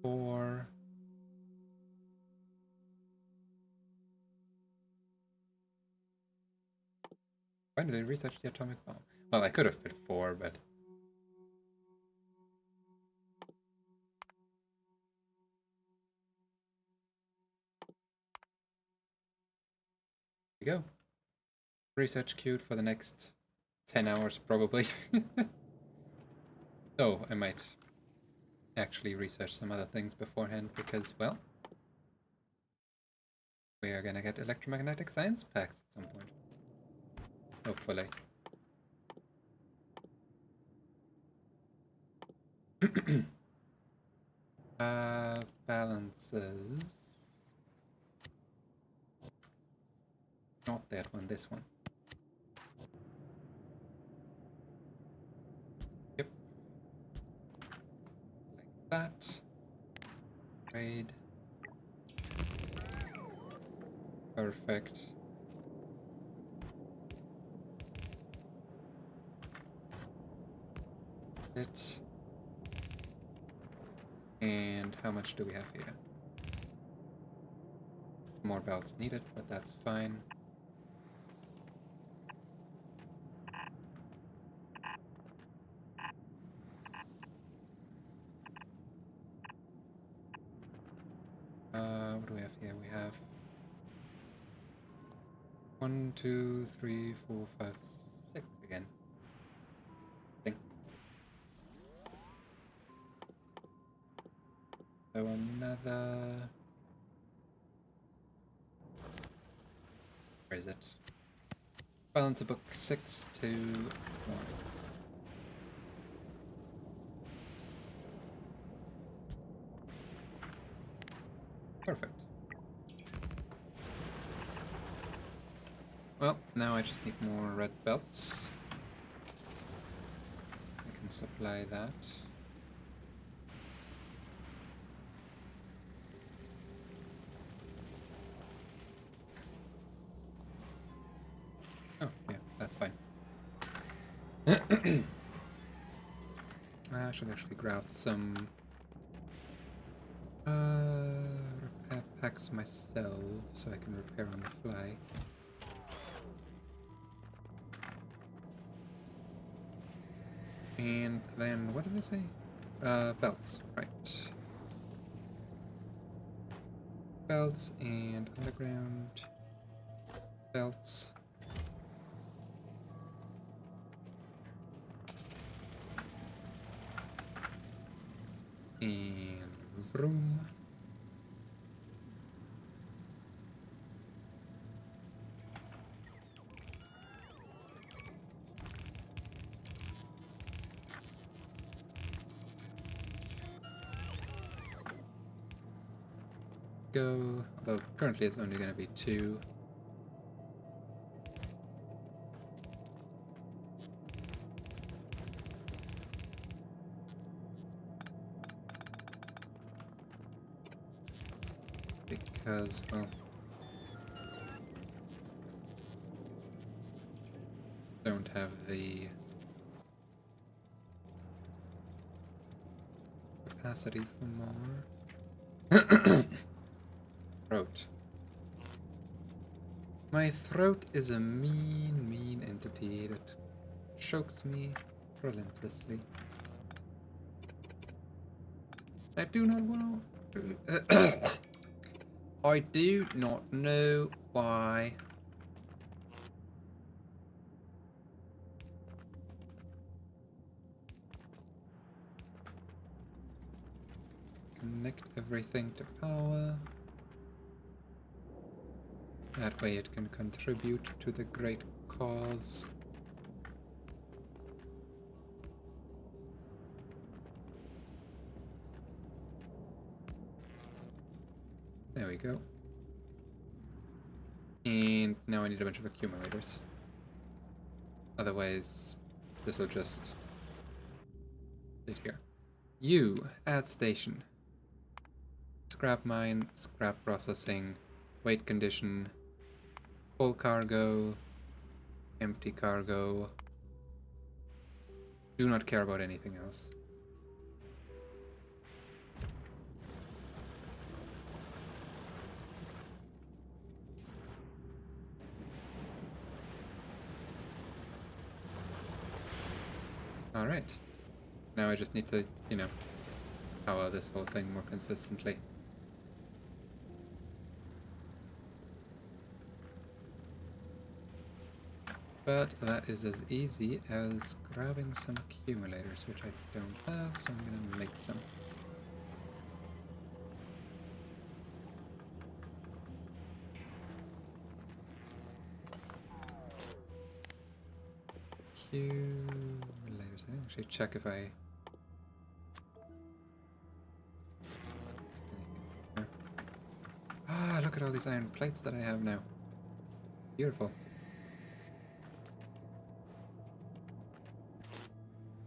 4. Why did I research the atomic bomb? Well, I could have put 4, but... Here we go. Research queued for the next 10 hours, probably. Oh, I might actually research some other things beforehand, because, well... we are gonna get electromagnetic science packs at some point. Hopefully. Balances. Not that one, this one. Yep. Like that. Trade. Perfect. It. And how much do we have here? More belts needed, but that's fine. What do we have here? We have 1, 2, 3, 4, 5, 6 again. I think. So another... Where is it? Balance a book 6 to 1. Perfect. Well, now I just need more red belts. I can supply that. Oh, yeah, that's fine. I should actually grab some repair packs myself so I can repair on the fly. And then, what did I say? Belts, right. Belts and underground belts. And vroom. Go, although currently it's only going to be 2. Because, well, don't have the capacity for more. Throat. My throat is a mean, mean entity that chokes me relentlessly. I do not want to... I do not know why. Connect everything to power. That way it can contribute to the great cause. There we go. And now I need a bunch of accumulators. Otherwise, this will just sit here. You, add station. Scrap mine, scrap processing, weight condition, full cargo, empty cargo. Do not care about anything else. Alright. Now I just need to, you know, power this whole thing more consistently. But that is as easy as grabbing some accumulators, which I don't have, so I'm gonna make some. Accumulators. I didn't actually check if I... Ah, look at all these iron plates that I have now. Beautiful.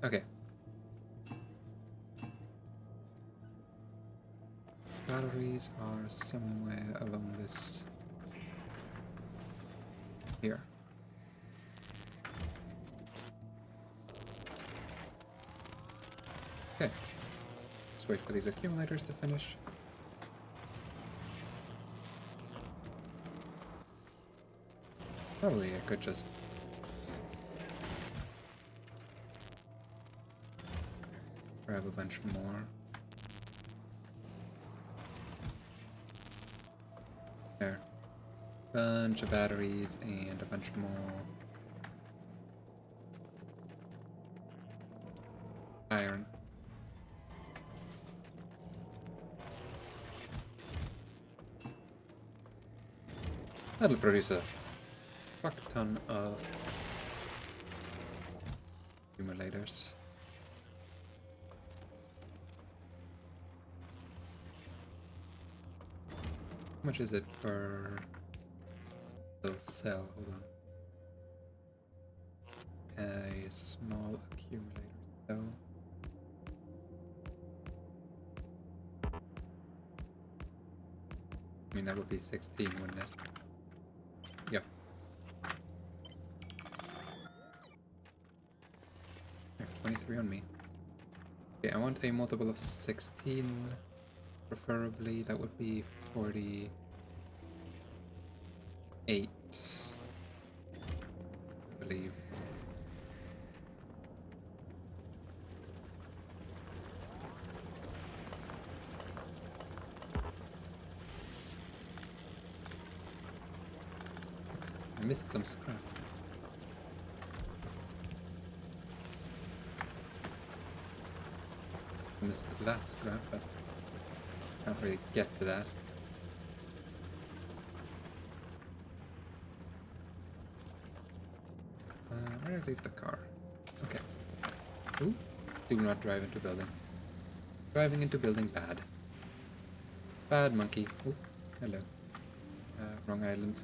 Okay. Batteries are somewhere along this... here. Okay. Let's wait for these accumulators to finish. Probably I could just... grab a bunch more. There. Bunch of batteries and a bunch more iron. That'll produce a fuck ton of accumulators. How much is it per cell? Hold on. A small accumulator cell. I mean, that would be 16, wouldn't it? Yep. There, 23 on me. Okay, I want a multiple of 16. Preferably, that would be 48. I believe. I missed some scrap. I missed that scrap, but can't really get to that. Where did I leave the car? Okay. Ooh, do not drive into building. Driving into building bad. Bad monkey. Ooh, hello. Wrong island.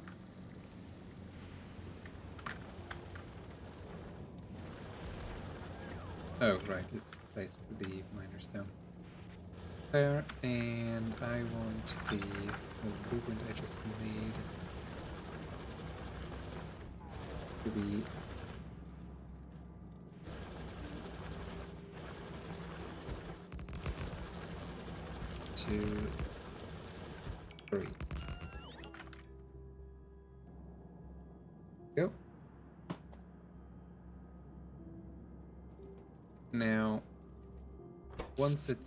Oh, right, it's placed the miners down there, and I want the blueprint I just made to be two, three. Go. Now, once it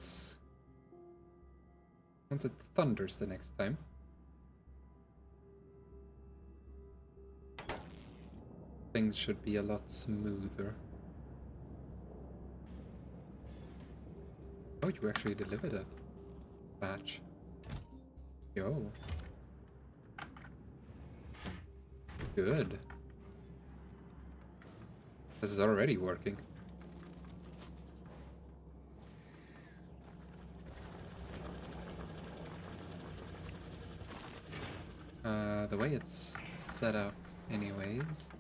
thunders the next time, things should be a lot smoother. Oh, you actually delivered a batch. Yo. Good. This is already working. The way it's set up anyways,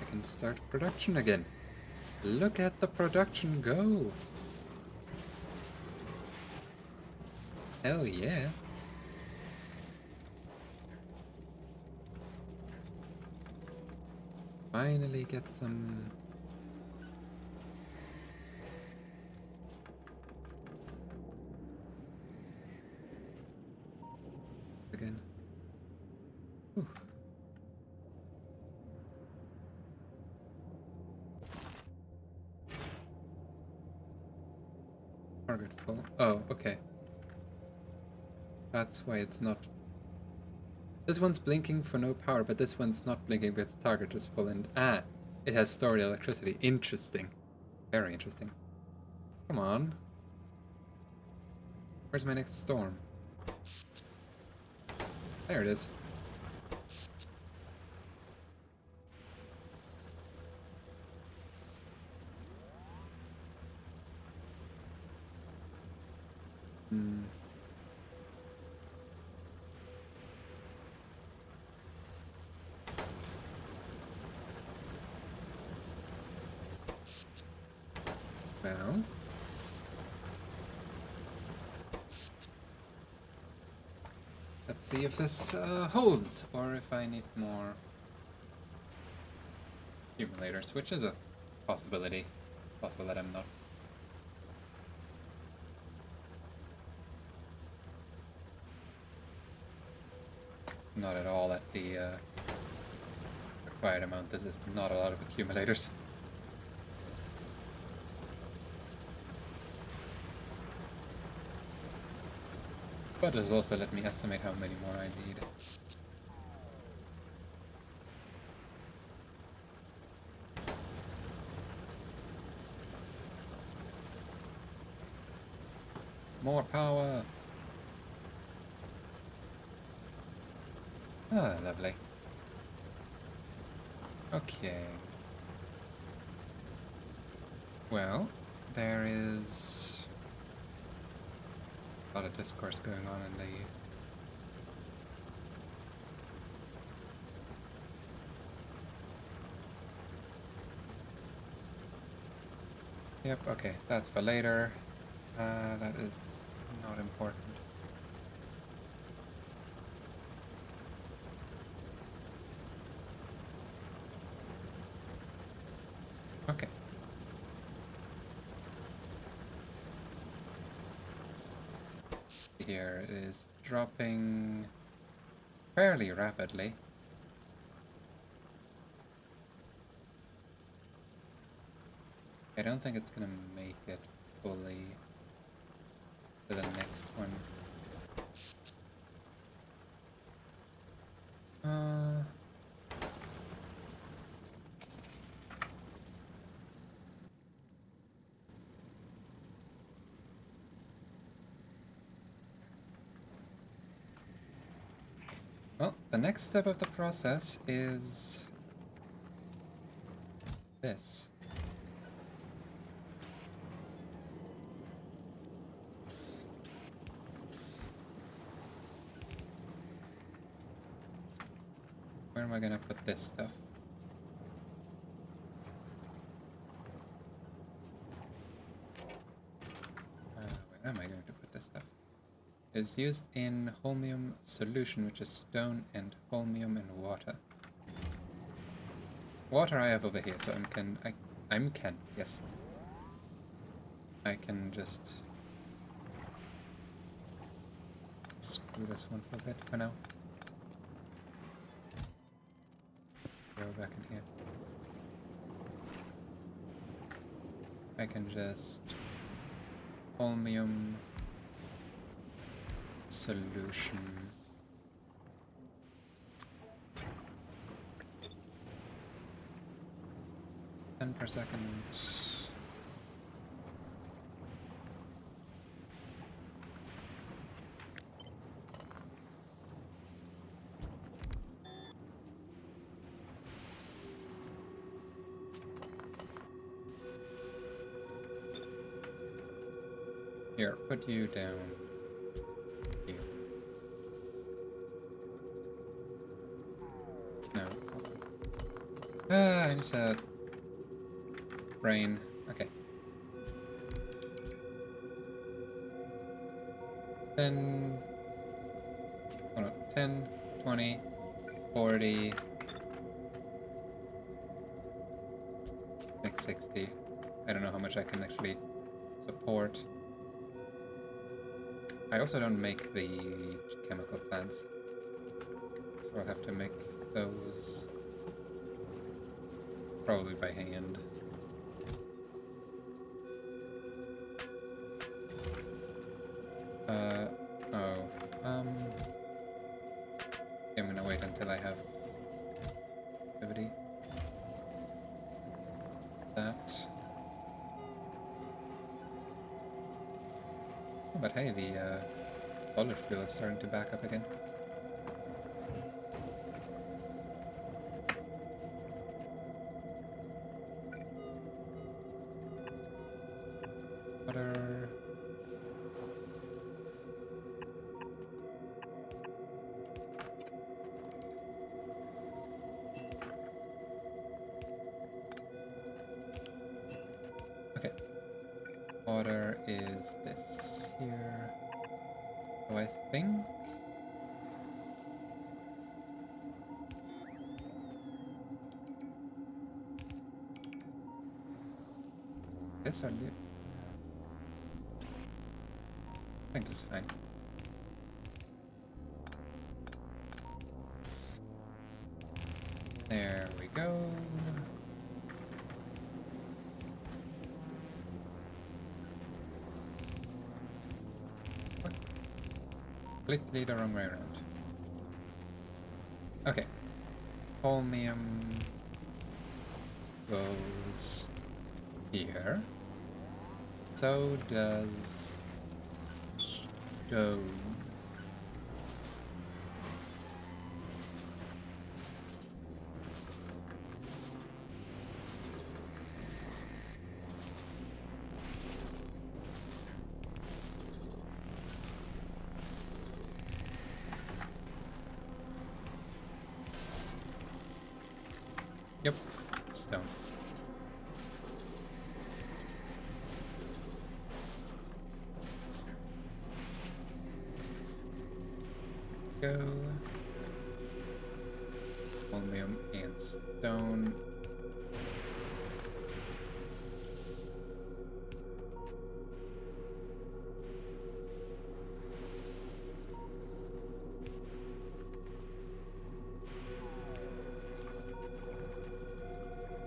I can start production again. Look at the production go! Hell yeah! Finally get some... again. Whew. Target full. Oh, okay. That's why it's not... This one's blinking for no power, but this one's not blinking because the target is full and... Ah! It has stored electricity. Interesting. Very interesting. Come on. Where's my next storm? There it is. Hmm. Well... Let's see if this holds, or if I need more accumulators, which is a possibility. It's possible that I'm not at all at the required amount. This is not a lot of accumulators. But it'll also let me estimate how many more I need. More power! Ah, lovely. Okay. Well, there is a lot of discourse going on in the... Yep, okay, that's for later. That is not important. Okay. Here it is dropping fairly rapidly. I don't think it's gonna make it fully to the next one. Well, the next step of the process is this. Where am I gonna put this stuff? Where am I going to put this stuff? It's used in holmium solution, which is stone and holmium and water. Water I have over here, so yes. I can just screw this one for a bit for now. Go back in here. I can just holmium solution. 10 per second. Here, put you down here. No, hold on. I need to brain. Okay. 10, hold on, 10, 20, 40, like 60. I don't know how much I can actually support. I also don't make the chemical plants, so I'll have to make those probably by hand. Oh, I'm gonna wait until I have activity. That. Oh, but hey, the solid fuel is starting to back up again. Water. Okay. Water is this here. So I think this or the... I think this is fine. There we go. What? Completely the wrong way around. Okay. Holmium goes here. So does stone. Yep, stone. Go. Holmium and stone.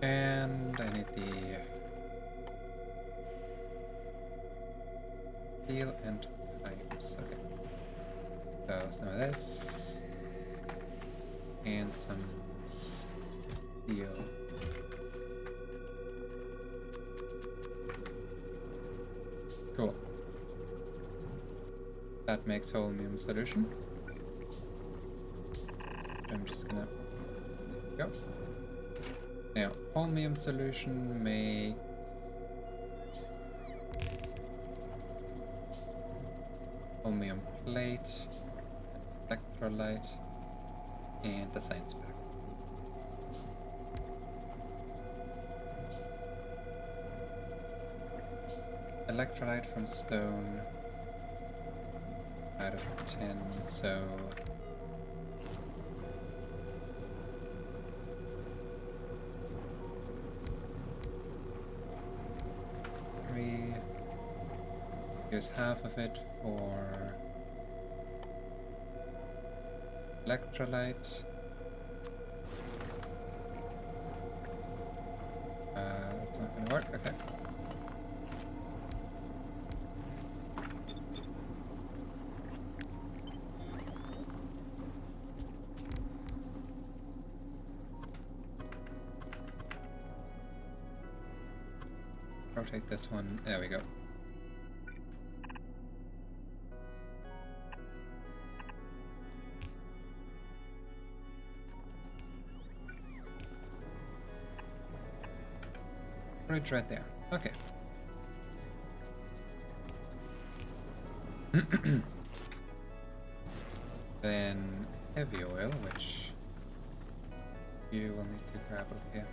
And I need the steel and pipes. Okay. So some of this and some steel. Cool. That makes holmium solution. I'm just gonna go. Now, holmium solution makes holmium plate, electrolyte, and the science pack. Electrolyte from stone out of 10, so use half of it for electrolyte. That's not gonna work, okay. Rotate this one, there we go. Right there. Okay. Then heavy oil, which you will need to grab over here.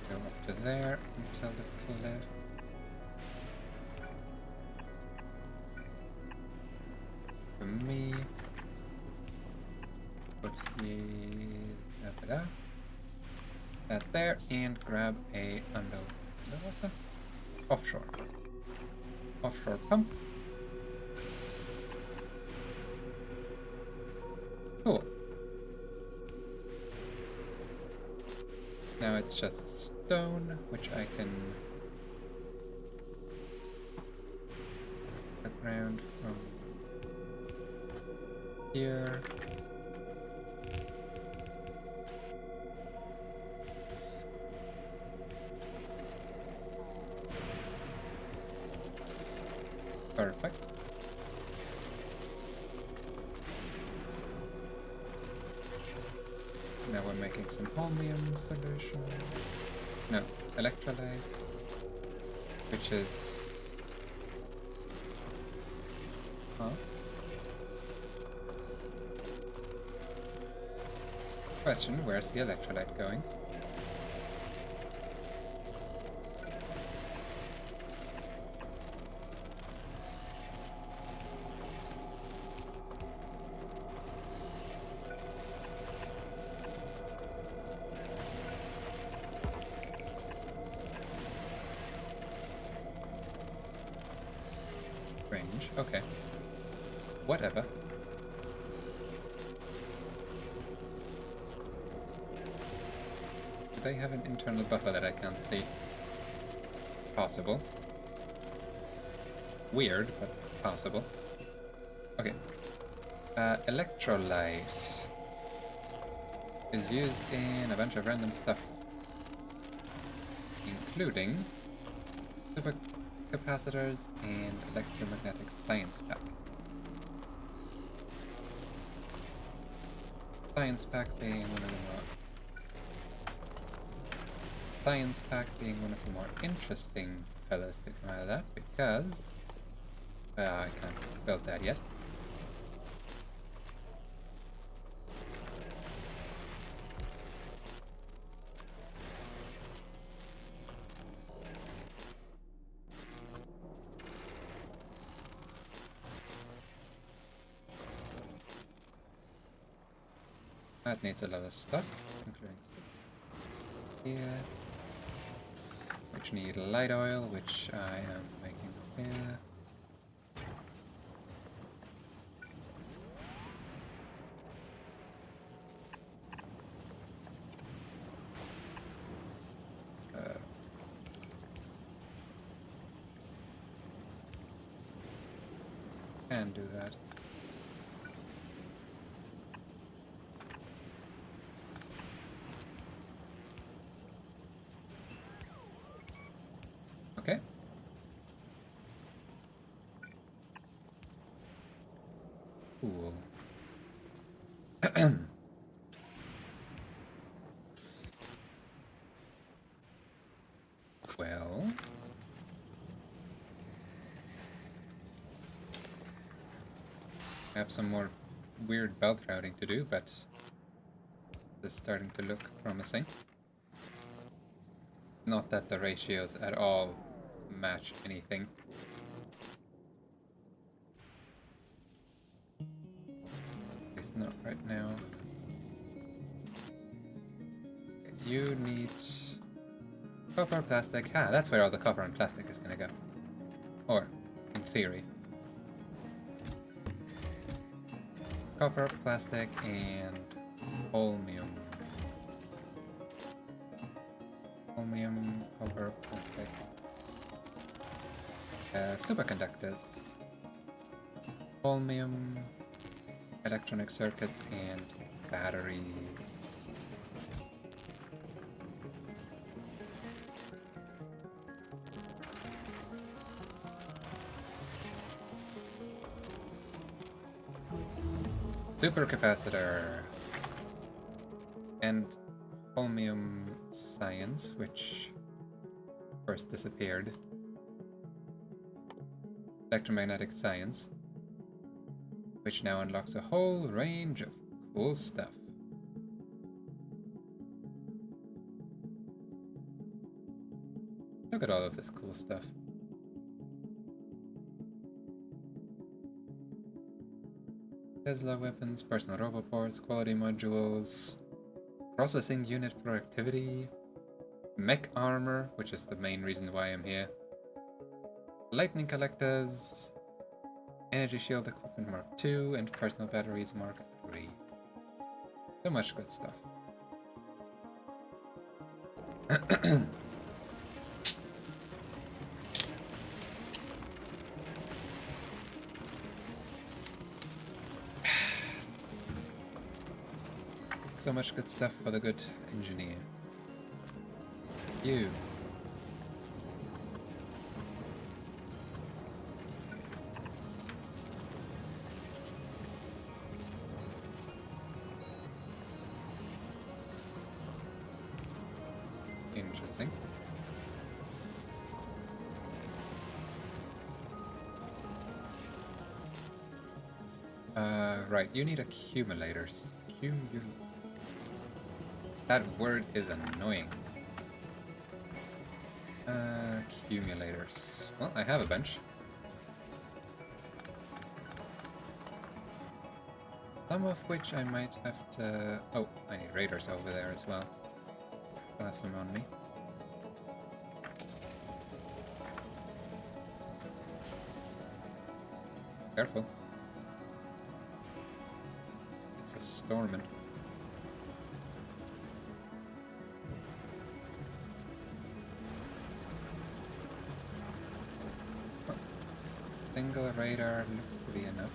Go up to there until the cliff. For me, put that there and grab a offshore pump. Cool. Now it's just stone, which I can ground from here. Perfect. Now we're making some holmium solution. No, electrolyte, which is... Huh? Question, where's the electrolyte going? Range, okay. Whatever. Do they have an internal buffer that I can't see? Possible. Weird, but possible. Okay. Electrolyte is used in a bunch of random stuff, including supercapacitors and electromagnetic science pack. Science pack being one of the more interesting fellas to come out of that, because I can't build that yet. That needs a lot of stuff, including stuff here, which need light oil, which I am making here. Can do that. Okay. Cool. Well, I have some more weird belt routing to do, but this is starting to look promising. Not that the ratios at all match anything. At least not right now. You need copper, plastic. Ah, that's where all the copper and plastic is gonna go. Or, in theory. Copper, plastic, and holmium. Holmium, copper, plastic. Superconductors. Holmium, electronic circuits, and batteries. Supercapacitor. And holmium science, which first disappeared. Electromagnetic science, which now unlocks a whole range of cool stuff. Look at all of this cool stuff. Tesla weapons, personal roboports, quality modules, processing unit productivity, mech armor, which is the main reason why I'm here, lightning collectors, energy shield equipment Mark II, and personal batteries Mark III. So much good stuff. So much good stuff for the good engineer. You. Interesting. Right, you need accumulators. That word is annoying. Accumulators. Well, I have a bunch. Some of which I might have to... Oh, I need raiders over there as well. I'll have some on me. Careful. It's a storming. Oh, single radar looks to be enough.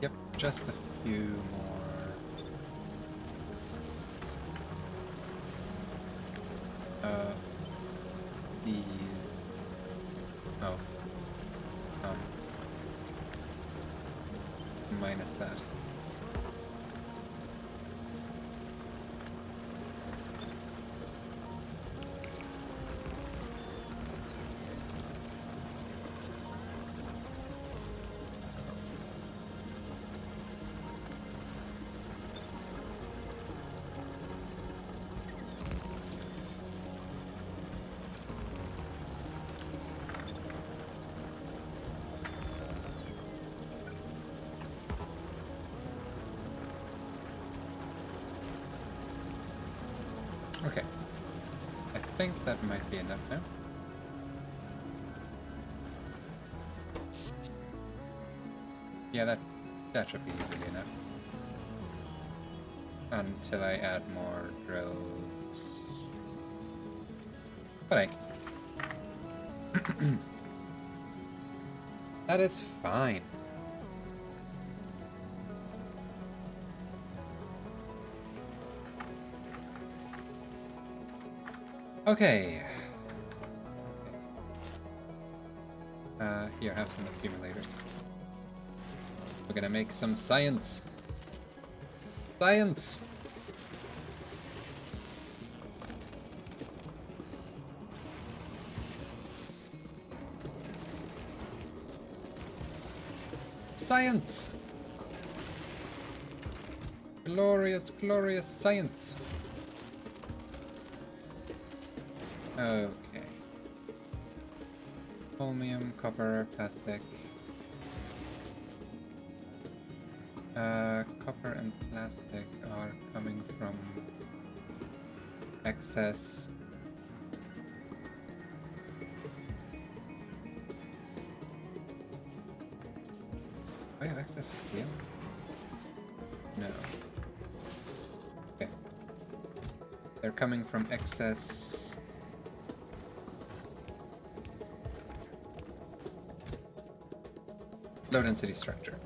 Yep, just a few more. These. Oh. Minus that. Okay. I think that might be enough now. Yeah, that should be easily enough. Until I add more drills. But that is fine. Okay. Here, have some accumulators. We're gonna make some science. Science! Science! Glorious, glorious science! Okay. Chromium, copper, plastic. Copper and plastic are coming from excess. Do I have excess steel? No. Okay. They're coming from excess. Low density structure.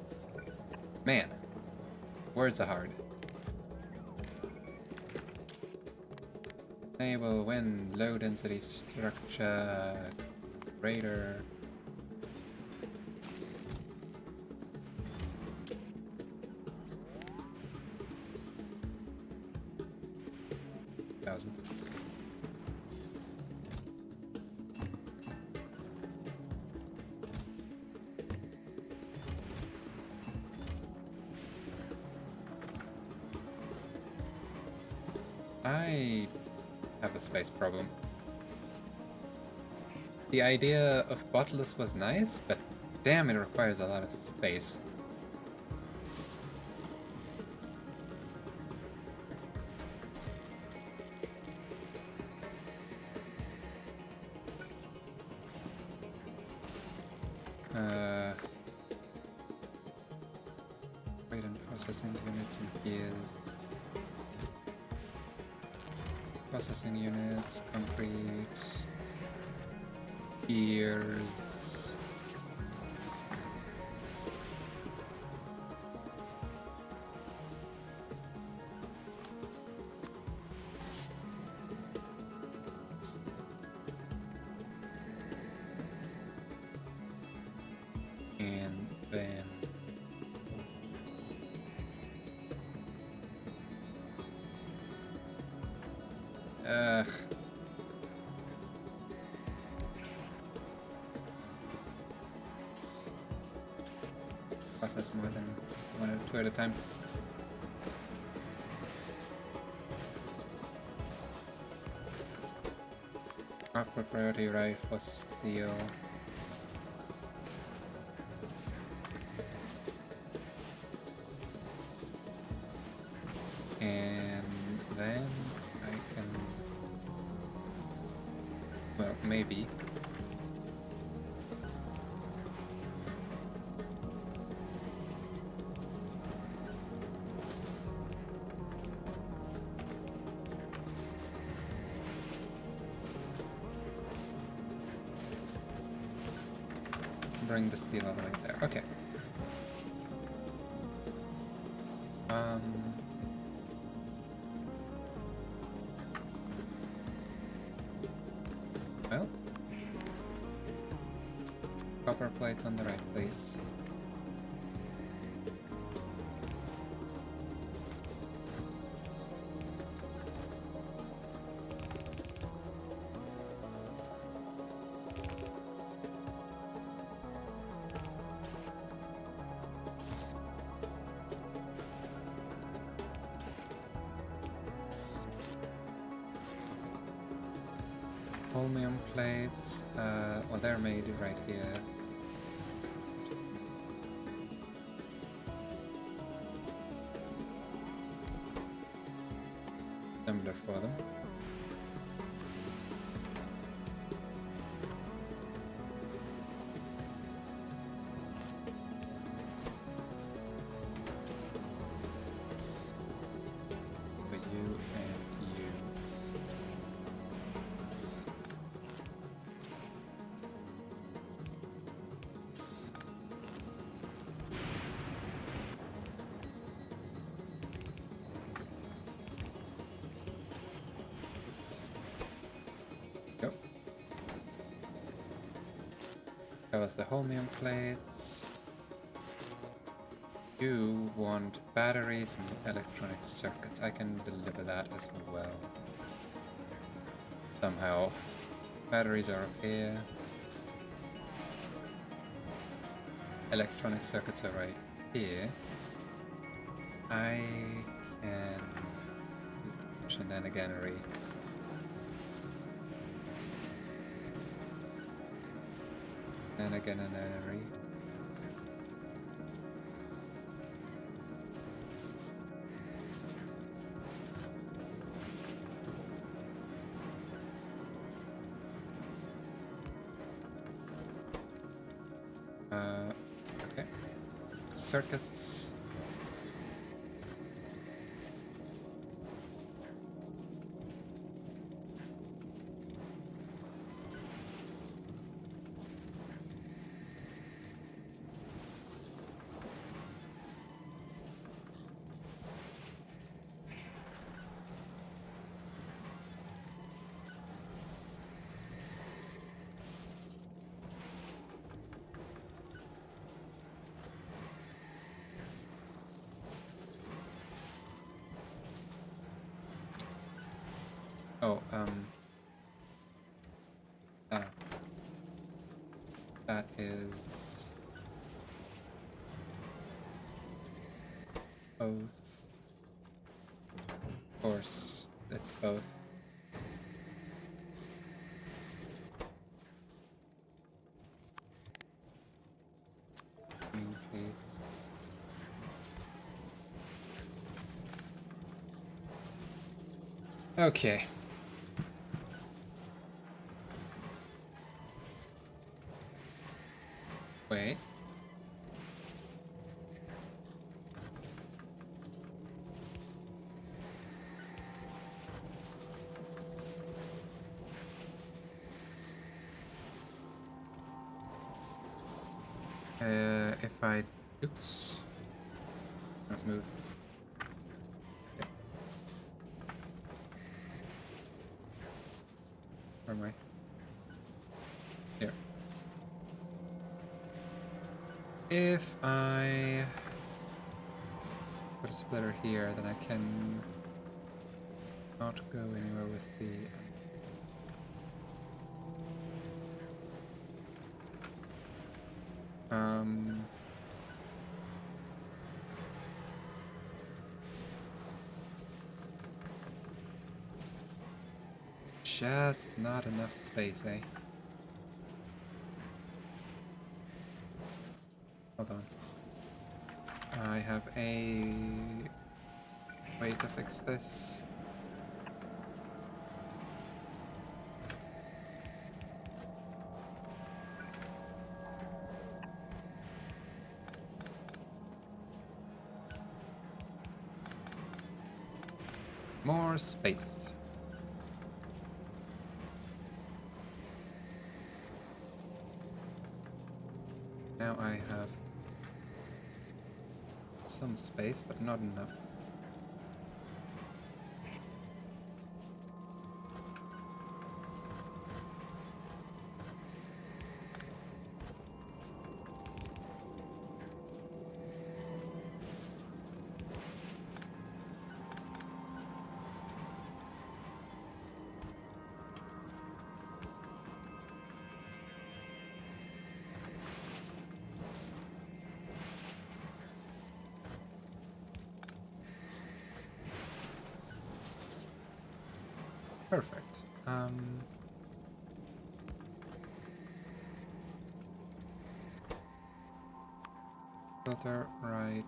Man, words are hard. Enable when low density structure greater. 1,000. I have a space problem. The idea of bottless was nice, but damn, it requires a lot of space. Trade and processing units and gears. Processing units, concrete, gears. And then process more than one or two at a time. Upper priority right for steel. And then I can, well, maybe. Bring the steel all the way there. Okay. Well, copper plates on the right, please. Chromium plates, well, they're made right here. Assembler for them. For you and you. Go. That was the chromium plates. You want batteries and electronic circuits. I can deliver that as well. Somehow. Batteries are up here. Electronic circuits are right here. I can do some shenaniganery. Shenaniganery. Okay. Circuits. Oh, ah, that is both. Of course, it's both. Please. Okay. Wait. If I... Oops. Let's move. Okay. Where am I? Here. If I put a splitter here, then I can not go anywhere with the... Just not enough space, eh? Hold on. I have a way to fix this. More space. Now I have some space, but not enough. Perfect. Filter, right.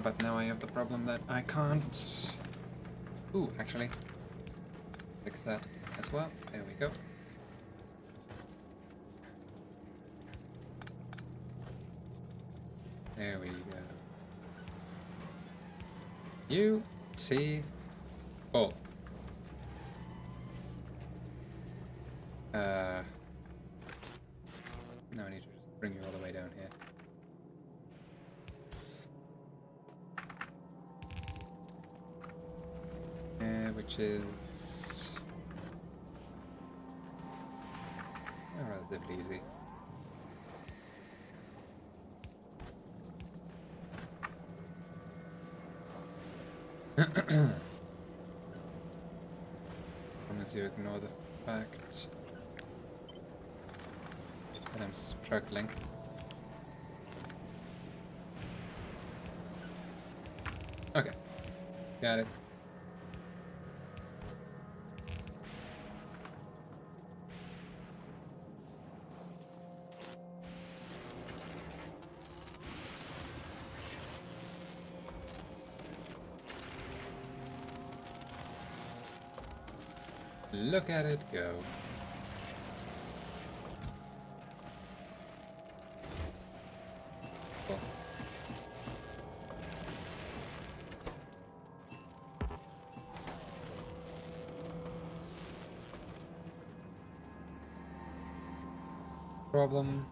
But now I have the problem that I can't... Ooh, actually. Fix that as well. There we go. There we go. You see... Oh. Now I need to just bring you all the way down here. Which is relatively easy. As long as you ignore the fact that I'm struggling. Okay, got it. Look at it go. Cool. Problem.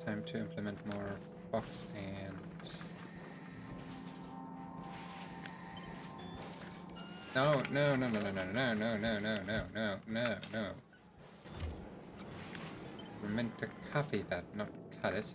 Time to implement more box and... No, no, no, no, no, no, no, no, no, no, no, no, no, no. We're meant to copy that, not cut it.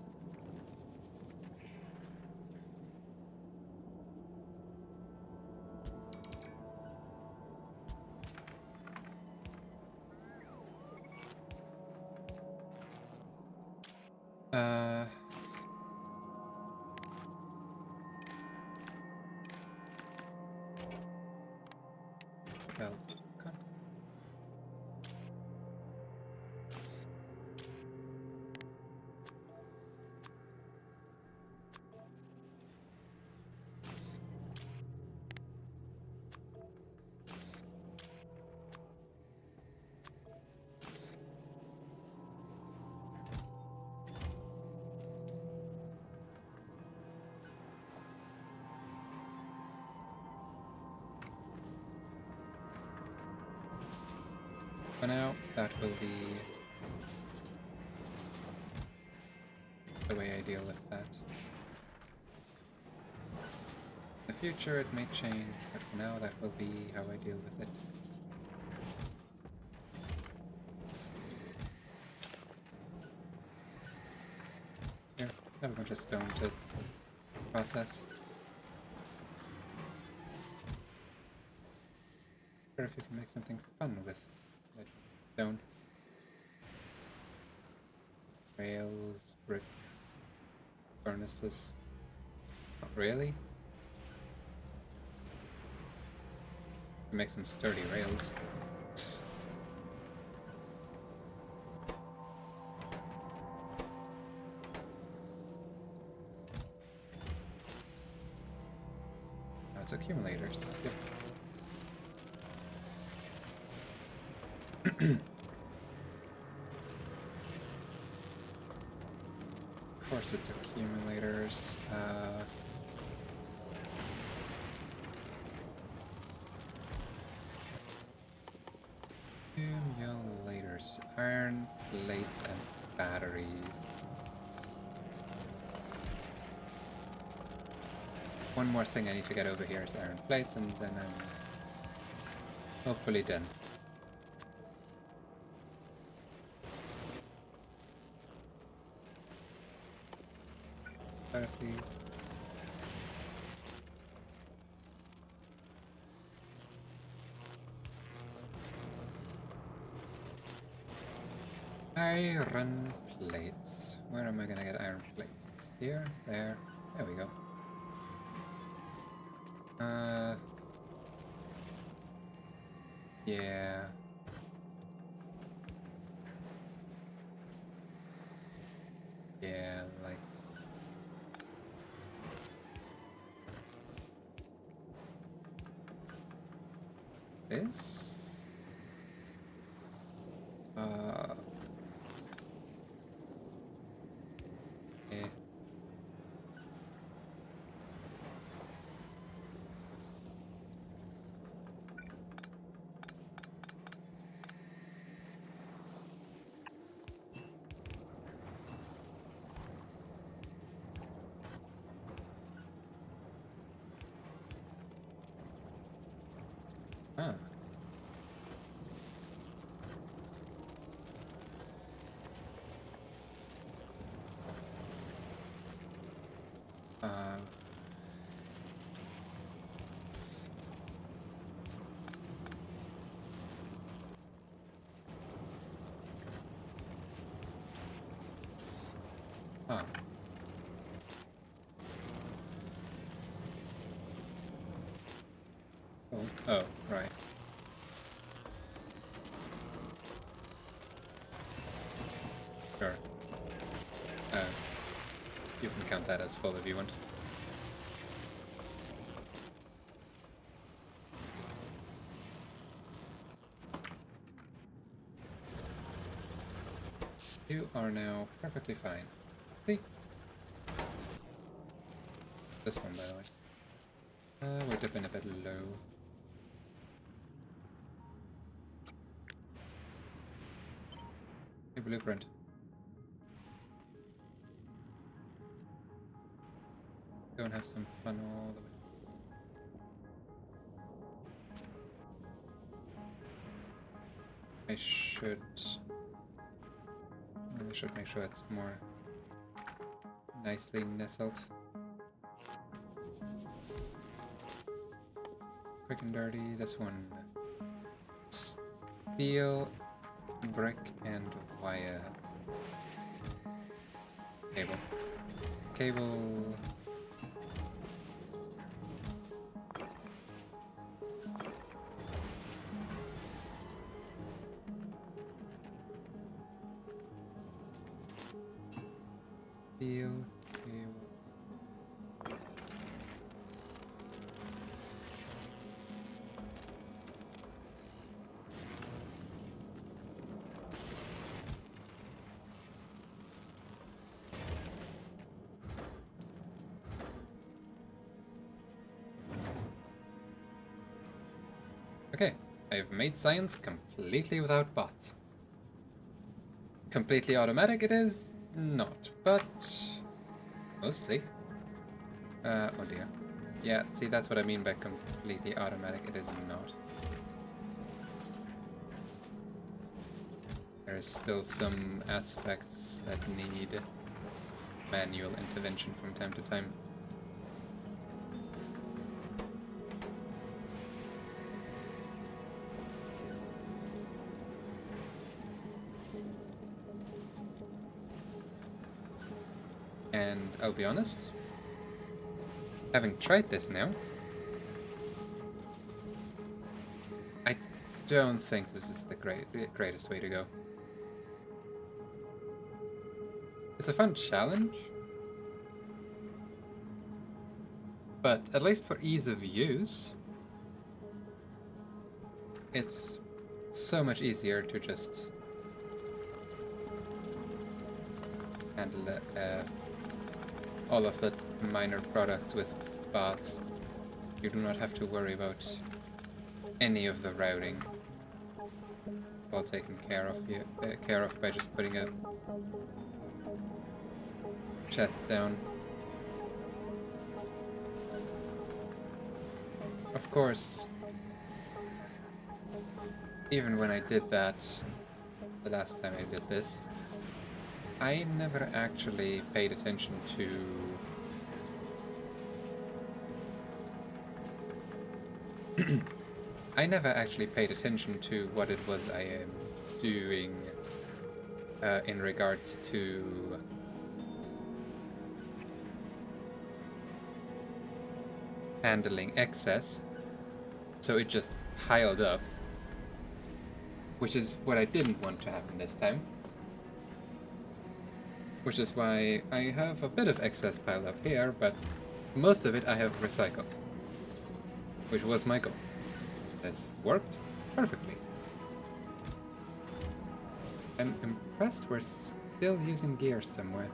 Well, content. For now, that will be the way I deal with that. In the future it may change, but for now that will be how I deal with it. Here, I have a bunch of stone to process. Or if you can make something fun with like stone. Rails, bricks, furnaces. Not really. Make some sturdy rails. Now it's accumulators. Yep. Of course it's accumulators. Accumulators. Iron plates and batteries. One more thing I need to get over here is iron plates, and then I'm hopefully done. Please. Iron plates. Where am I gonna get iron plates? Here? There? There we go. Yeah. Yeah, like... this? Yeah. Huh. Uh, huh. Oh, oh, right. Sure. Uh, you can count that as full if you want. You are now perfectly fine. See? This one, by the way. We're dipping a bit low. Hey, blueprint. Go and have some fun all the way. I should make sure it's more nicely nestled. Quick and dirty. This one. Steel, brick, and wire. Cable. Cable. Steel, cable. Okay, I've made science completely without bots. Completely automatic it is not, but mostly. Oh dear. Yeah, see, that's what I mean by completely automatic. It is not. There's still some aspects that need manual intervention from time to time. And I'll be honest, having tried this now, I don't think this is the greatest way to go. It's a fun challenge, but at least for ease of use, it's so much easier to just handle all of the minor products with bots. You do not have to worry about any of the routing. All taken care of by just putting a chest down. Of course, even when I did that, the last time I did this, I never actually paid attention to what it was I am doing in regards to handling excess. So it just piled up, which is what I didn't want to happen this time. Which is why I have a bit of excess piled up here, but most of it I have recycled, which was my goal. This worked perfectly. I'm impressed we're still using gears somewhere.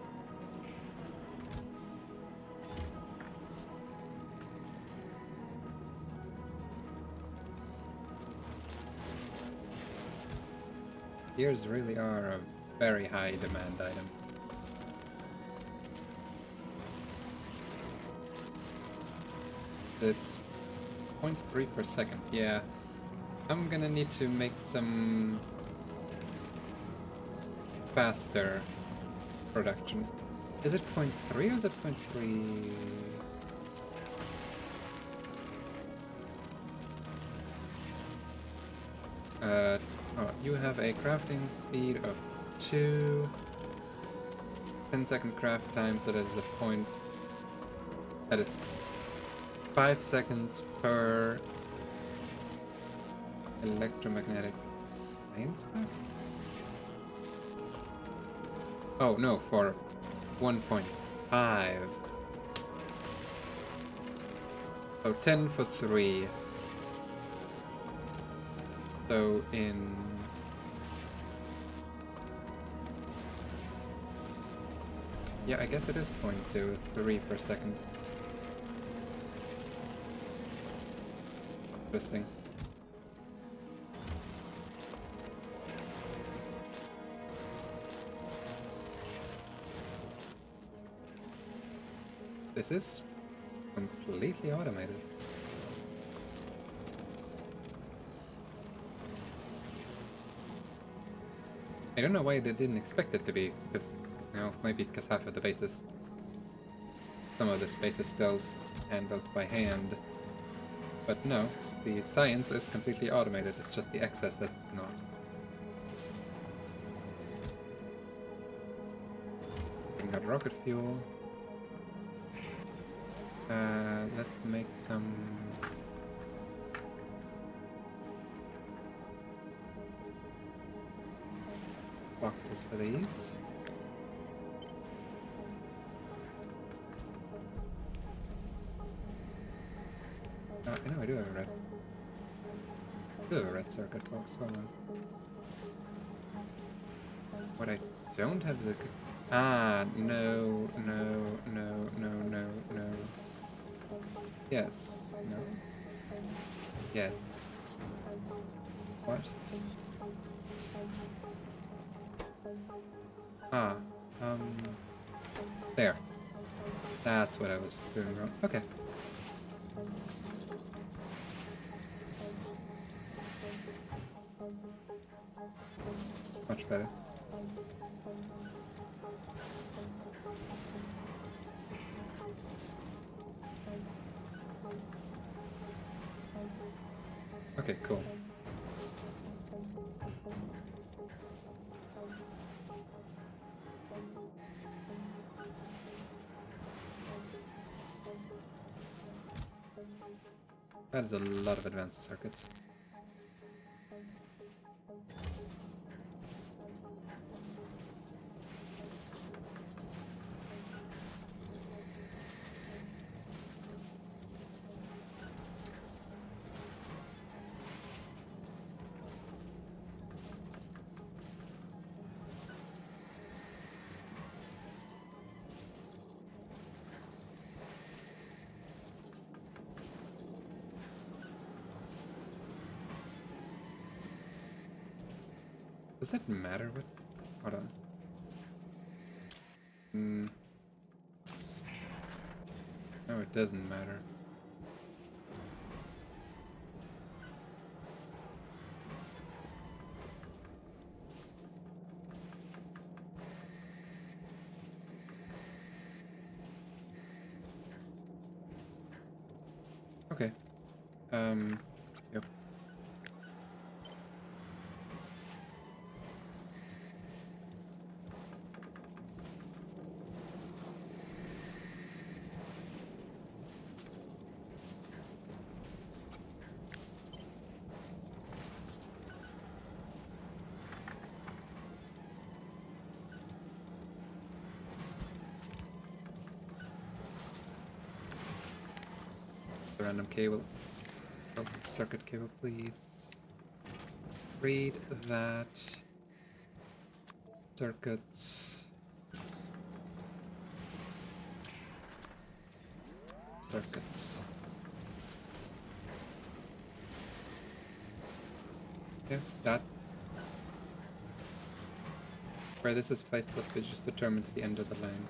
Gears really are a very high demand item. This 0.3 per second, yeah. I'm gonna need to make some faster production. Is it 0.3 or is it 0.3? You have a crafting speed of 2, 10-second craft time, so that is a point. That is 5 seconds per electromagnetic plane spec? Oh no, for 1.5. So 10 for 3. So in... Yeah, I guess it is 0.03 per second. Interesting. This is Completely automated. I don't know why they didn't expect it to be, because, you know, maybe because half of the bases, some of the space is still handled by hand. But no, the science is completely automated, it's just the excess that's not. Bring out rocket fuel. Let's make some boxes for these. I know I do have a red. I do have a red circuit box, hold on. What I don't have is a... Ah, no, no, no, no, no, no. Yes, no. Yes. What? Ah, there. That's what I was doing wrong. Okay. Much better. Okay, cool. That is a lot of advanced circuits. Does it matter what's... Hold on. No, it doesn't matter. Okay. Yep. The random cable. Oh, circuit cable, please. Read that. Circuits. Circuits. Yeah, that. Where this is placed, what just determines the end of the line.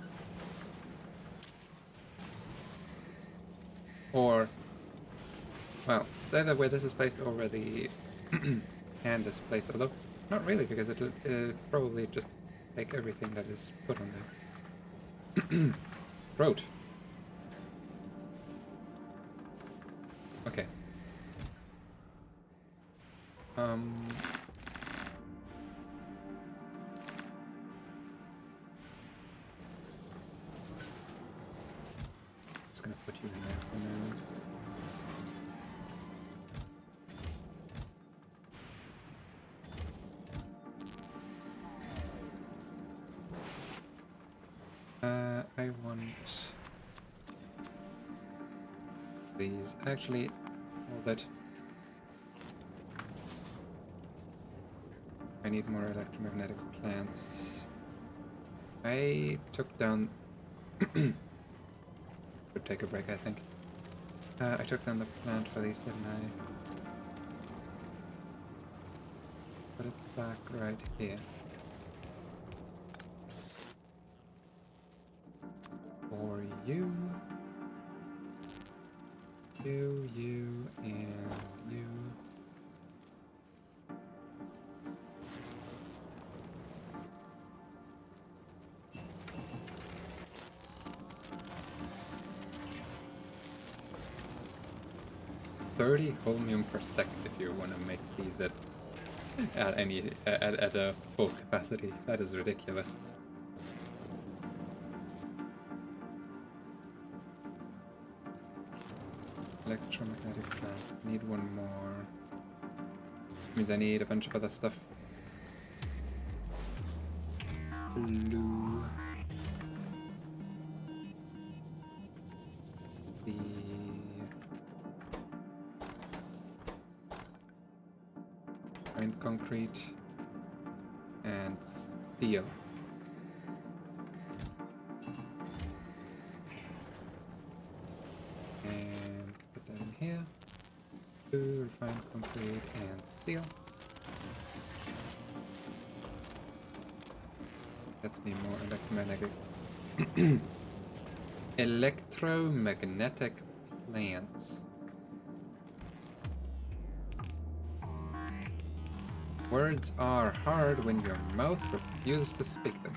Or, well, it's either where this is placed or where the hand is placed. Although, not really, because it'll probably just take everything that is put on there. Throat. Okay. Just gonna put you in there for now. I want these. Actually, hold it. I need more electromagnetic plants. I took down... Should take a break, I think. I took down the plant for these, didn't I? Put it back right here. For you. You, and you. $30 holmium per second if you want to make these at a full capacity. That is ridiculous. Electromagnetic plant. Need one more. Means I need a bunch of other stuff. Blue. The and concrete and steel. And put that in here. Blue, refined concrete, and steel. That's me more electromagnetic. Electromagnetic plants. Words are hard when your mouth refuses to speak them.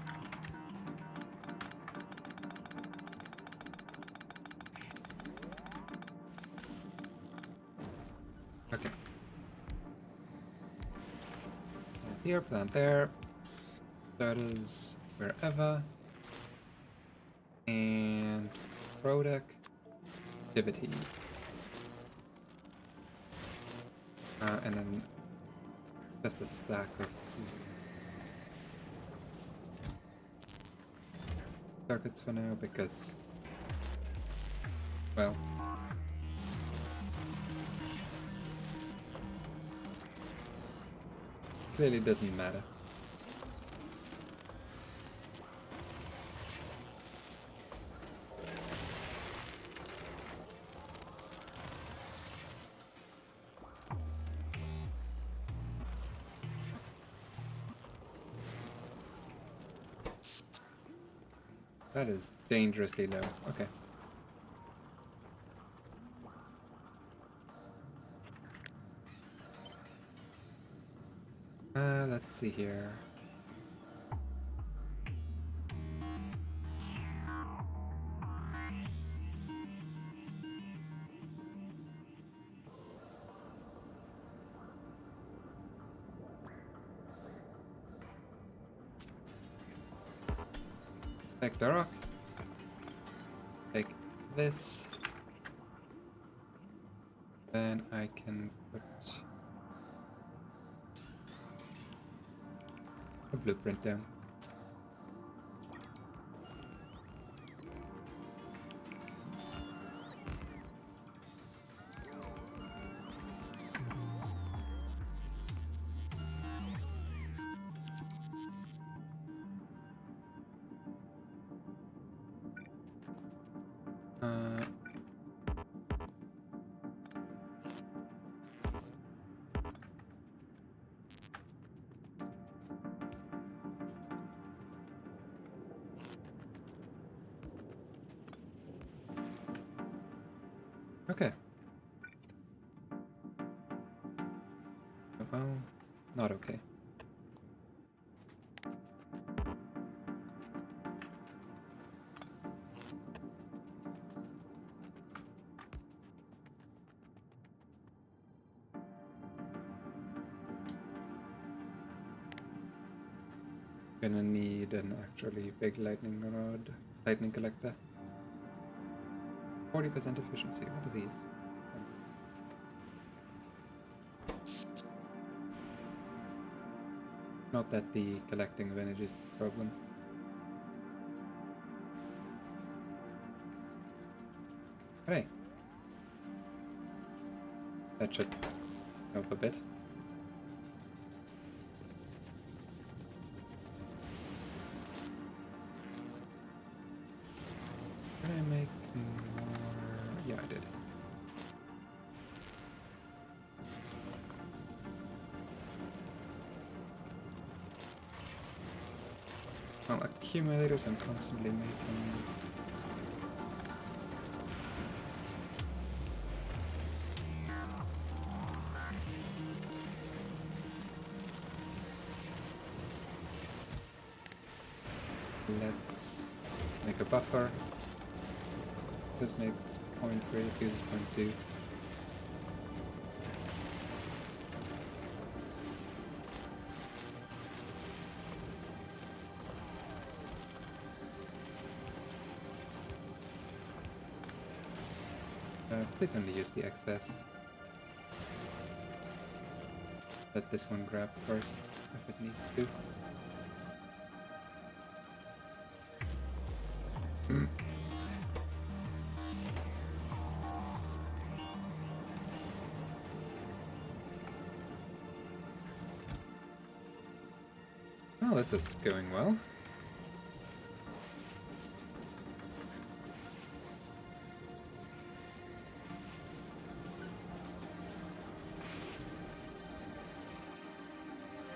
Okay. Plant here, plant there. That is wherever. And productivity. And then just a stack of circuits for now because, well, clearly doesn't matter. That is dangerously low. Okay. Let's see here. Take the rock. Take this. Then I can put a blueprint down. Okay. Well, not okay. Gonna need an actually big lightning collector. 40% efficiency. What are these? Not that the collecting of energy is the problem. Hooray! That should help a bit. Can I make more? Yeah, I did. Well, accumulators I'm constantly making. Let's make a buffer. This makes 0.3, this uses 0.2. Please only use the excess. Let this one grab first, if it needs to. Well, this is going well.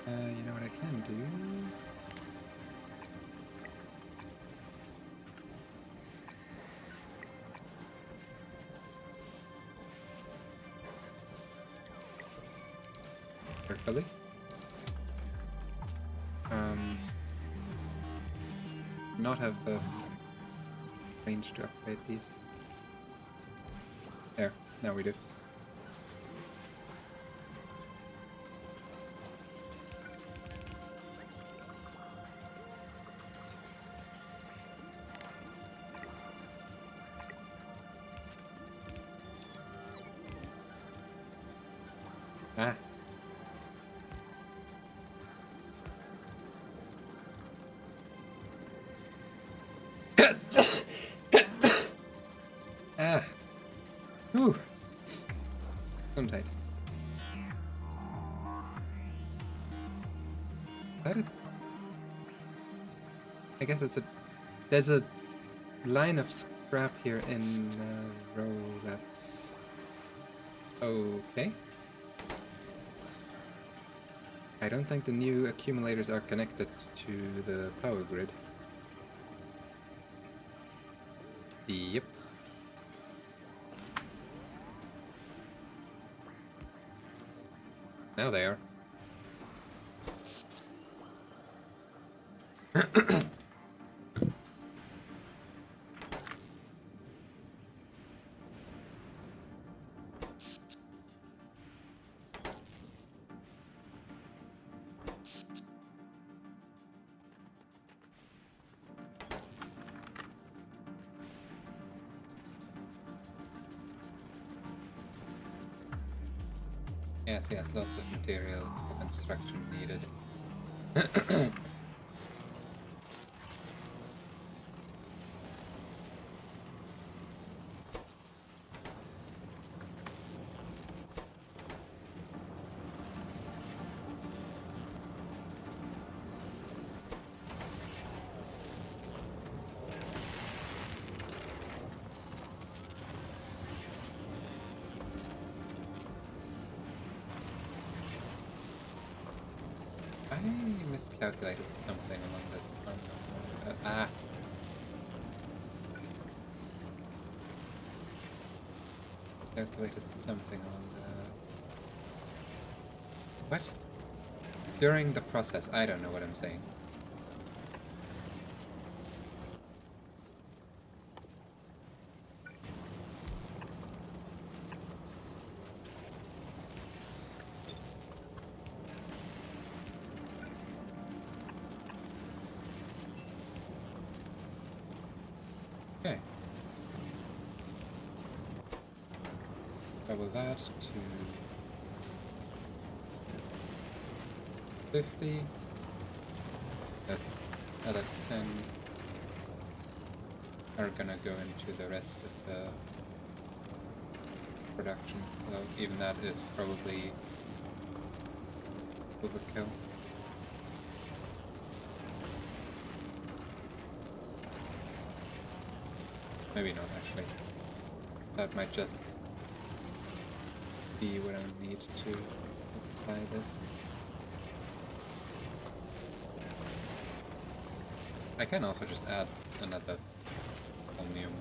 You know what I can do? Carefully. Not have the range to upgrade these. There, now we do. Ah. Ah. Ooh. I'm tight. That it? I guess it's a... There's a line of scrap here in the row that's... Okay. I don't think the new accumulators are connected to the power grid. Yep. Now they are. Yes, yes, lots of materials for construction needed. I miscalculated something along this line. Calculated something along the... What? During the process, I don't know what I'm saying. Okay. Double that to 50. That other 10 are gonna go into the rest of the production. Although even that is probably overkill. Maybe not, actually. That might just be what I need to supply this. I can also just add another chromium.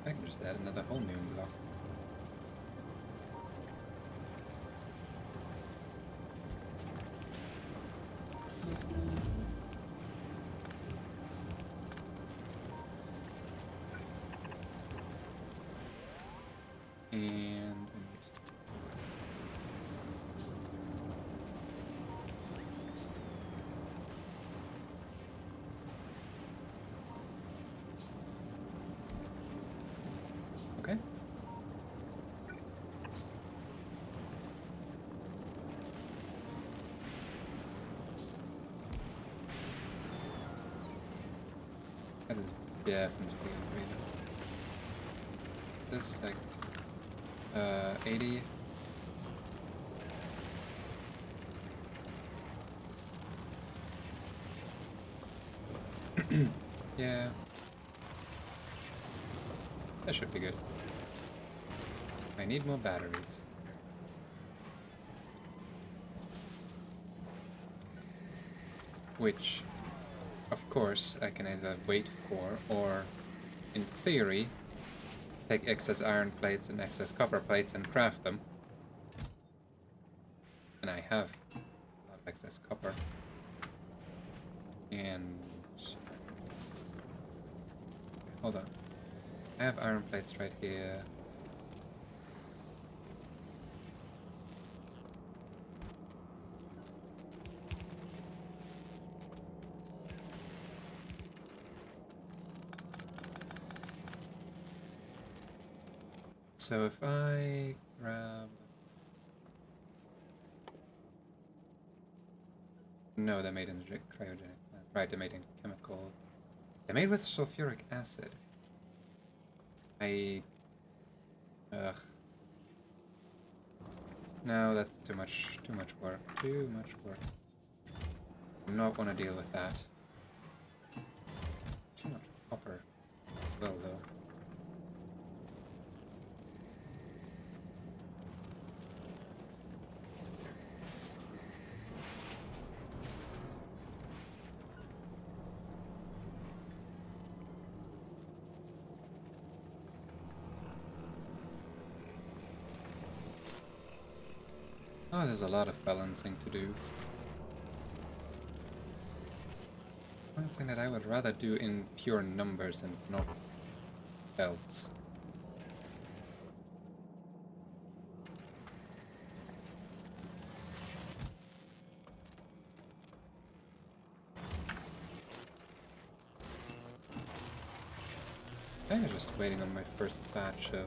I can just add another whole new block. And we need okay. That is definitely great. This like 80. Yeah, that should be good. I need more batteries. Which, of course, I can either wait for, or, in theory, take excess iron plates and excess copper plates and craft them. And I have a lot of excess copper. And... hold on. I have iron plates right here. So if I grab... no, they're made in a cryogenic plant. Right, they're made in chemical... they're made with sulfuric acid. Ugh. No, that's too much work. Too much work. Do not want to deal with that. Too much copper. Well, though. Oh, there's a lot of balancing to do. Balancing that I would rather do in pure numbers and not belts. Kinda just waiting on my first batch of...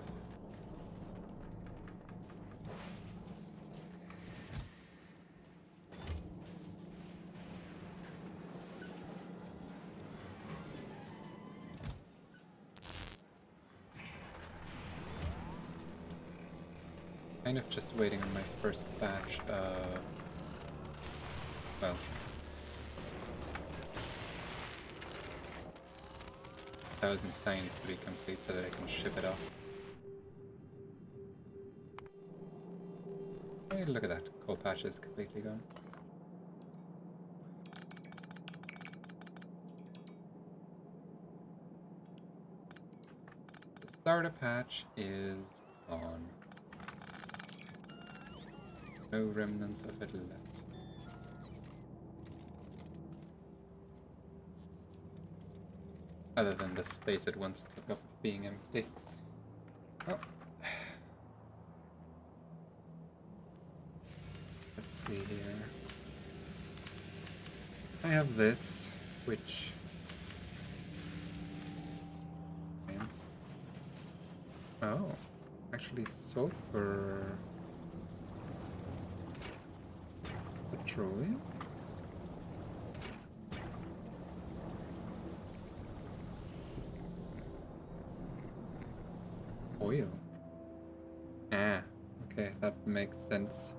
kind of just waiting on my first batch of... well... 1,000 signs to be complete so that I can ship it off. Hey, look at that. Coal patch is completely gone. The starter patch is gone. No remnants of it left. Other than the space it once took up being empty. Oh. Let's see here. I have this, which... oh, actually sulfur... petroleum? Oil. Ah, okay, that makes sense.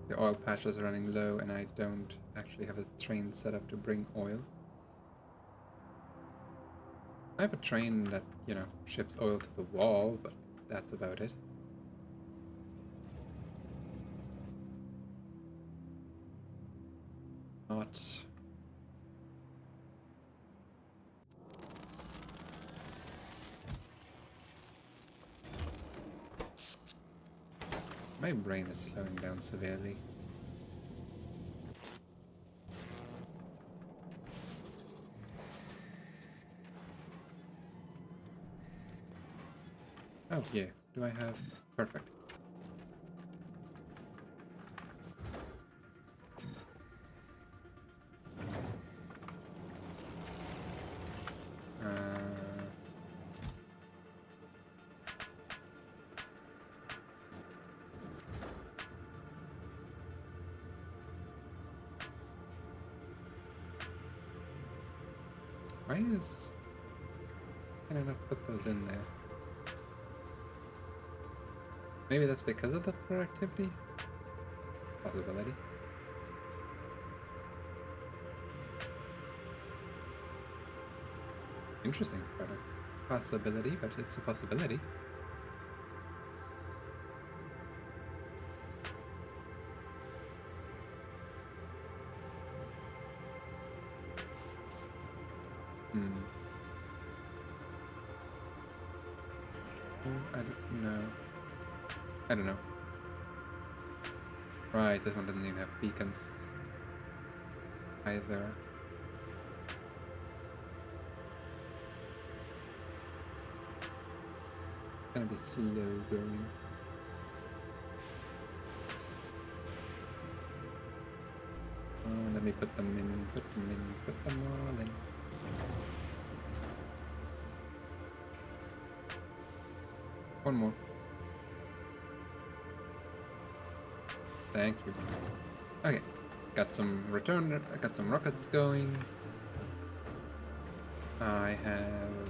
The oil patch is running low and I don't actually have a train set up to bring oil. I have a train that, you know, ships oil to the wall, but that's about it. My brain is slowing down severely. Oh, yeah. Do I have... Perfect. Why is... Can I not put those in there? Maybe that's because of the productivity? Possibility. Interesting product. Possibility, but it's a possibility. I don't know. I don't know. Right, this one doesn't even have beacons either. It's gonna be slow going. Oh, let me put them in, put them all in. One more. Thank you. Okay, got some rockets going. I have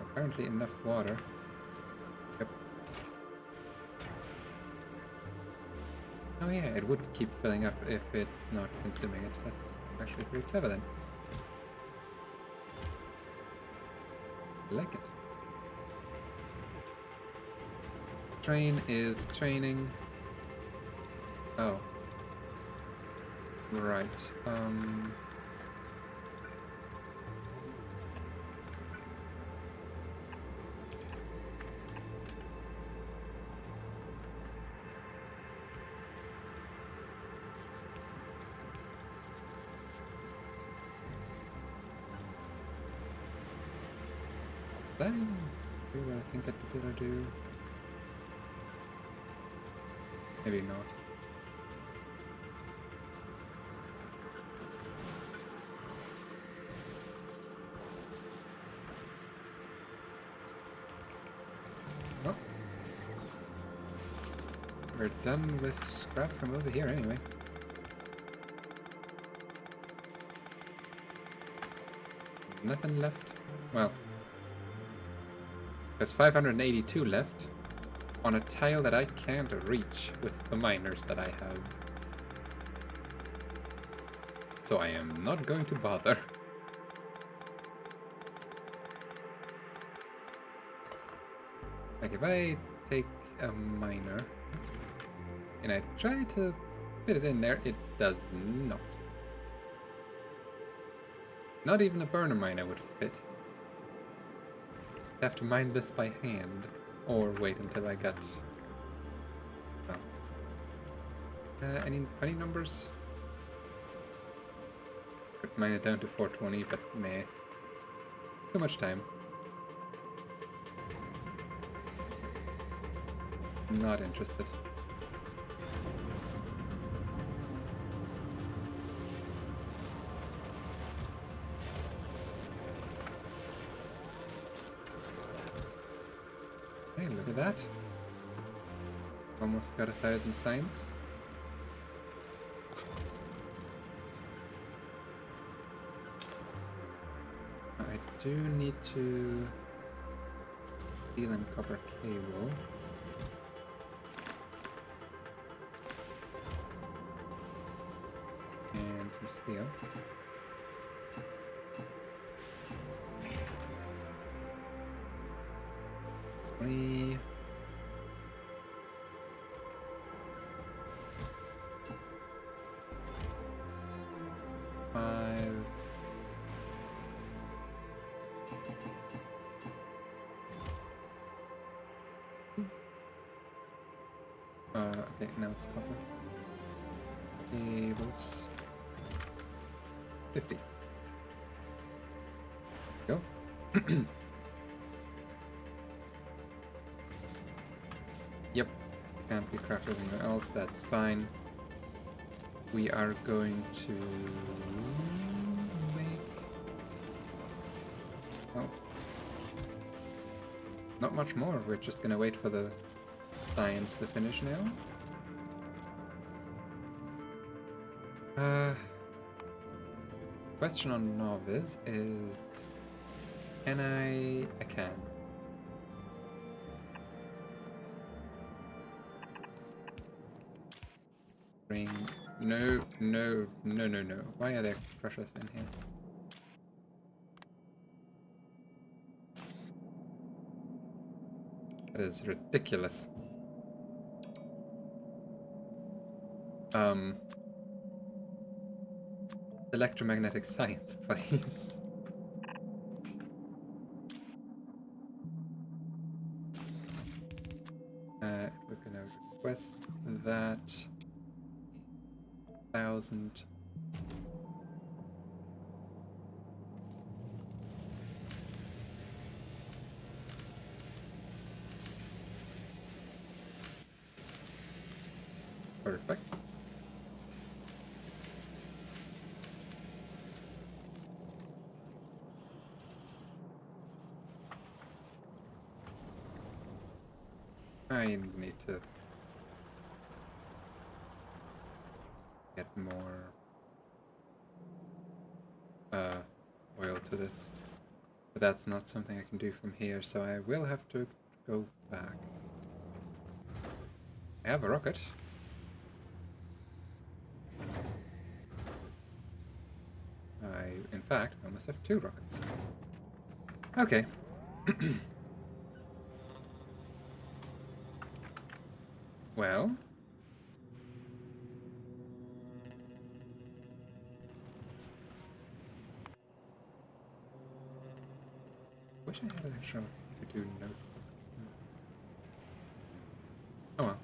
apparently enough water. Yep. Oh yeah, it would keep filling up if it's not consuming it. That's actually pretty clever then. I like it. Train is training. Oh. Right. Did I even do what I think I did or do? Maybe not. Oh. We're done with scrap from over here anyway. Nothing left. Well, there's 582 left on a tile that I can't reach with the miners that I have. So I am not going to bother. Like if I take a miner and I try to fit it in there, it does not. Not even a burner miner would fit. I have to mine this by hand, or wait until I get... Oh. Any funny numbers? Could mine it down to 420, but meh. Too much time. Not interested. Hey, look at that. Almost got 1,000 signs. I do need to steel and copper cable. And some steel. Five. Okay, now it's copper. Cables. 50. Go. Yep. Can't be crafted anywhere else. That's fine. We are going to make... Well, not much more. We're just gonna wait for the science to finish now. Question on novice is... Can I can. Bring... No, no, no, no, no. Why are there crushers in here? That is ridiculous. Electromagnetic science, please. We're gonna request that 1,000. Perfect. I need to get more oil to this. But that's not something I can do from here, so I will have to go back. I have a rocket. In fact, almost have 2 rockets. Okay. Well... Wish I had an extra to do notebook. Oh well.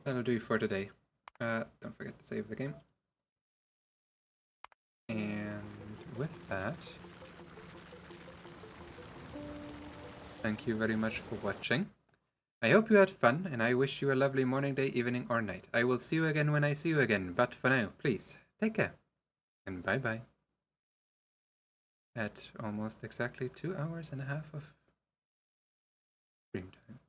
That'll do for today. Don't forget to save the game. And with that, thank you very much for watching. I hope you had fun, and I wish you a lovely morning, day, evening, or night. I will see you again when I see you again, but for now, please, take care, and bye-bye. At almost exactly 2 hours and a half of stream time.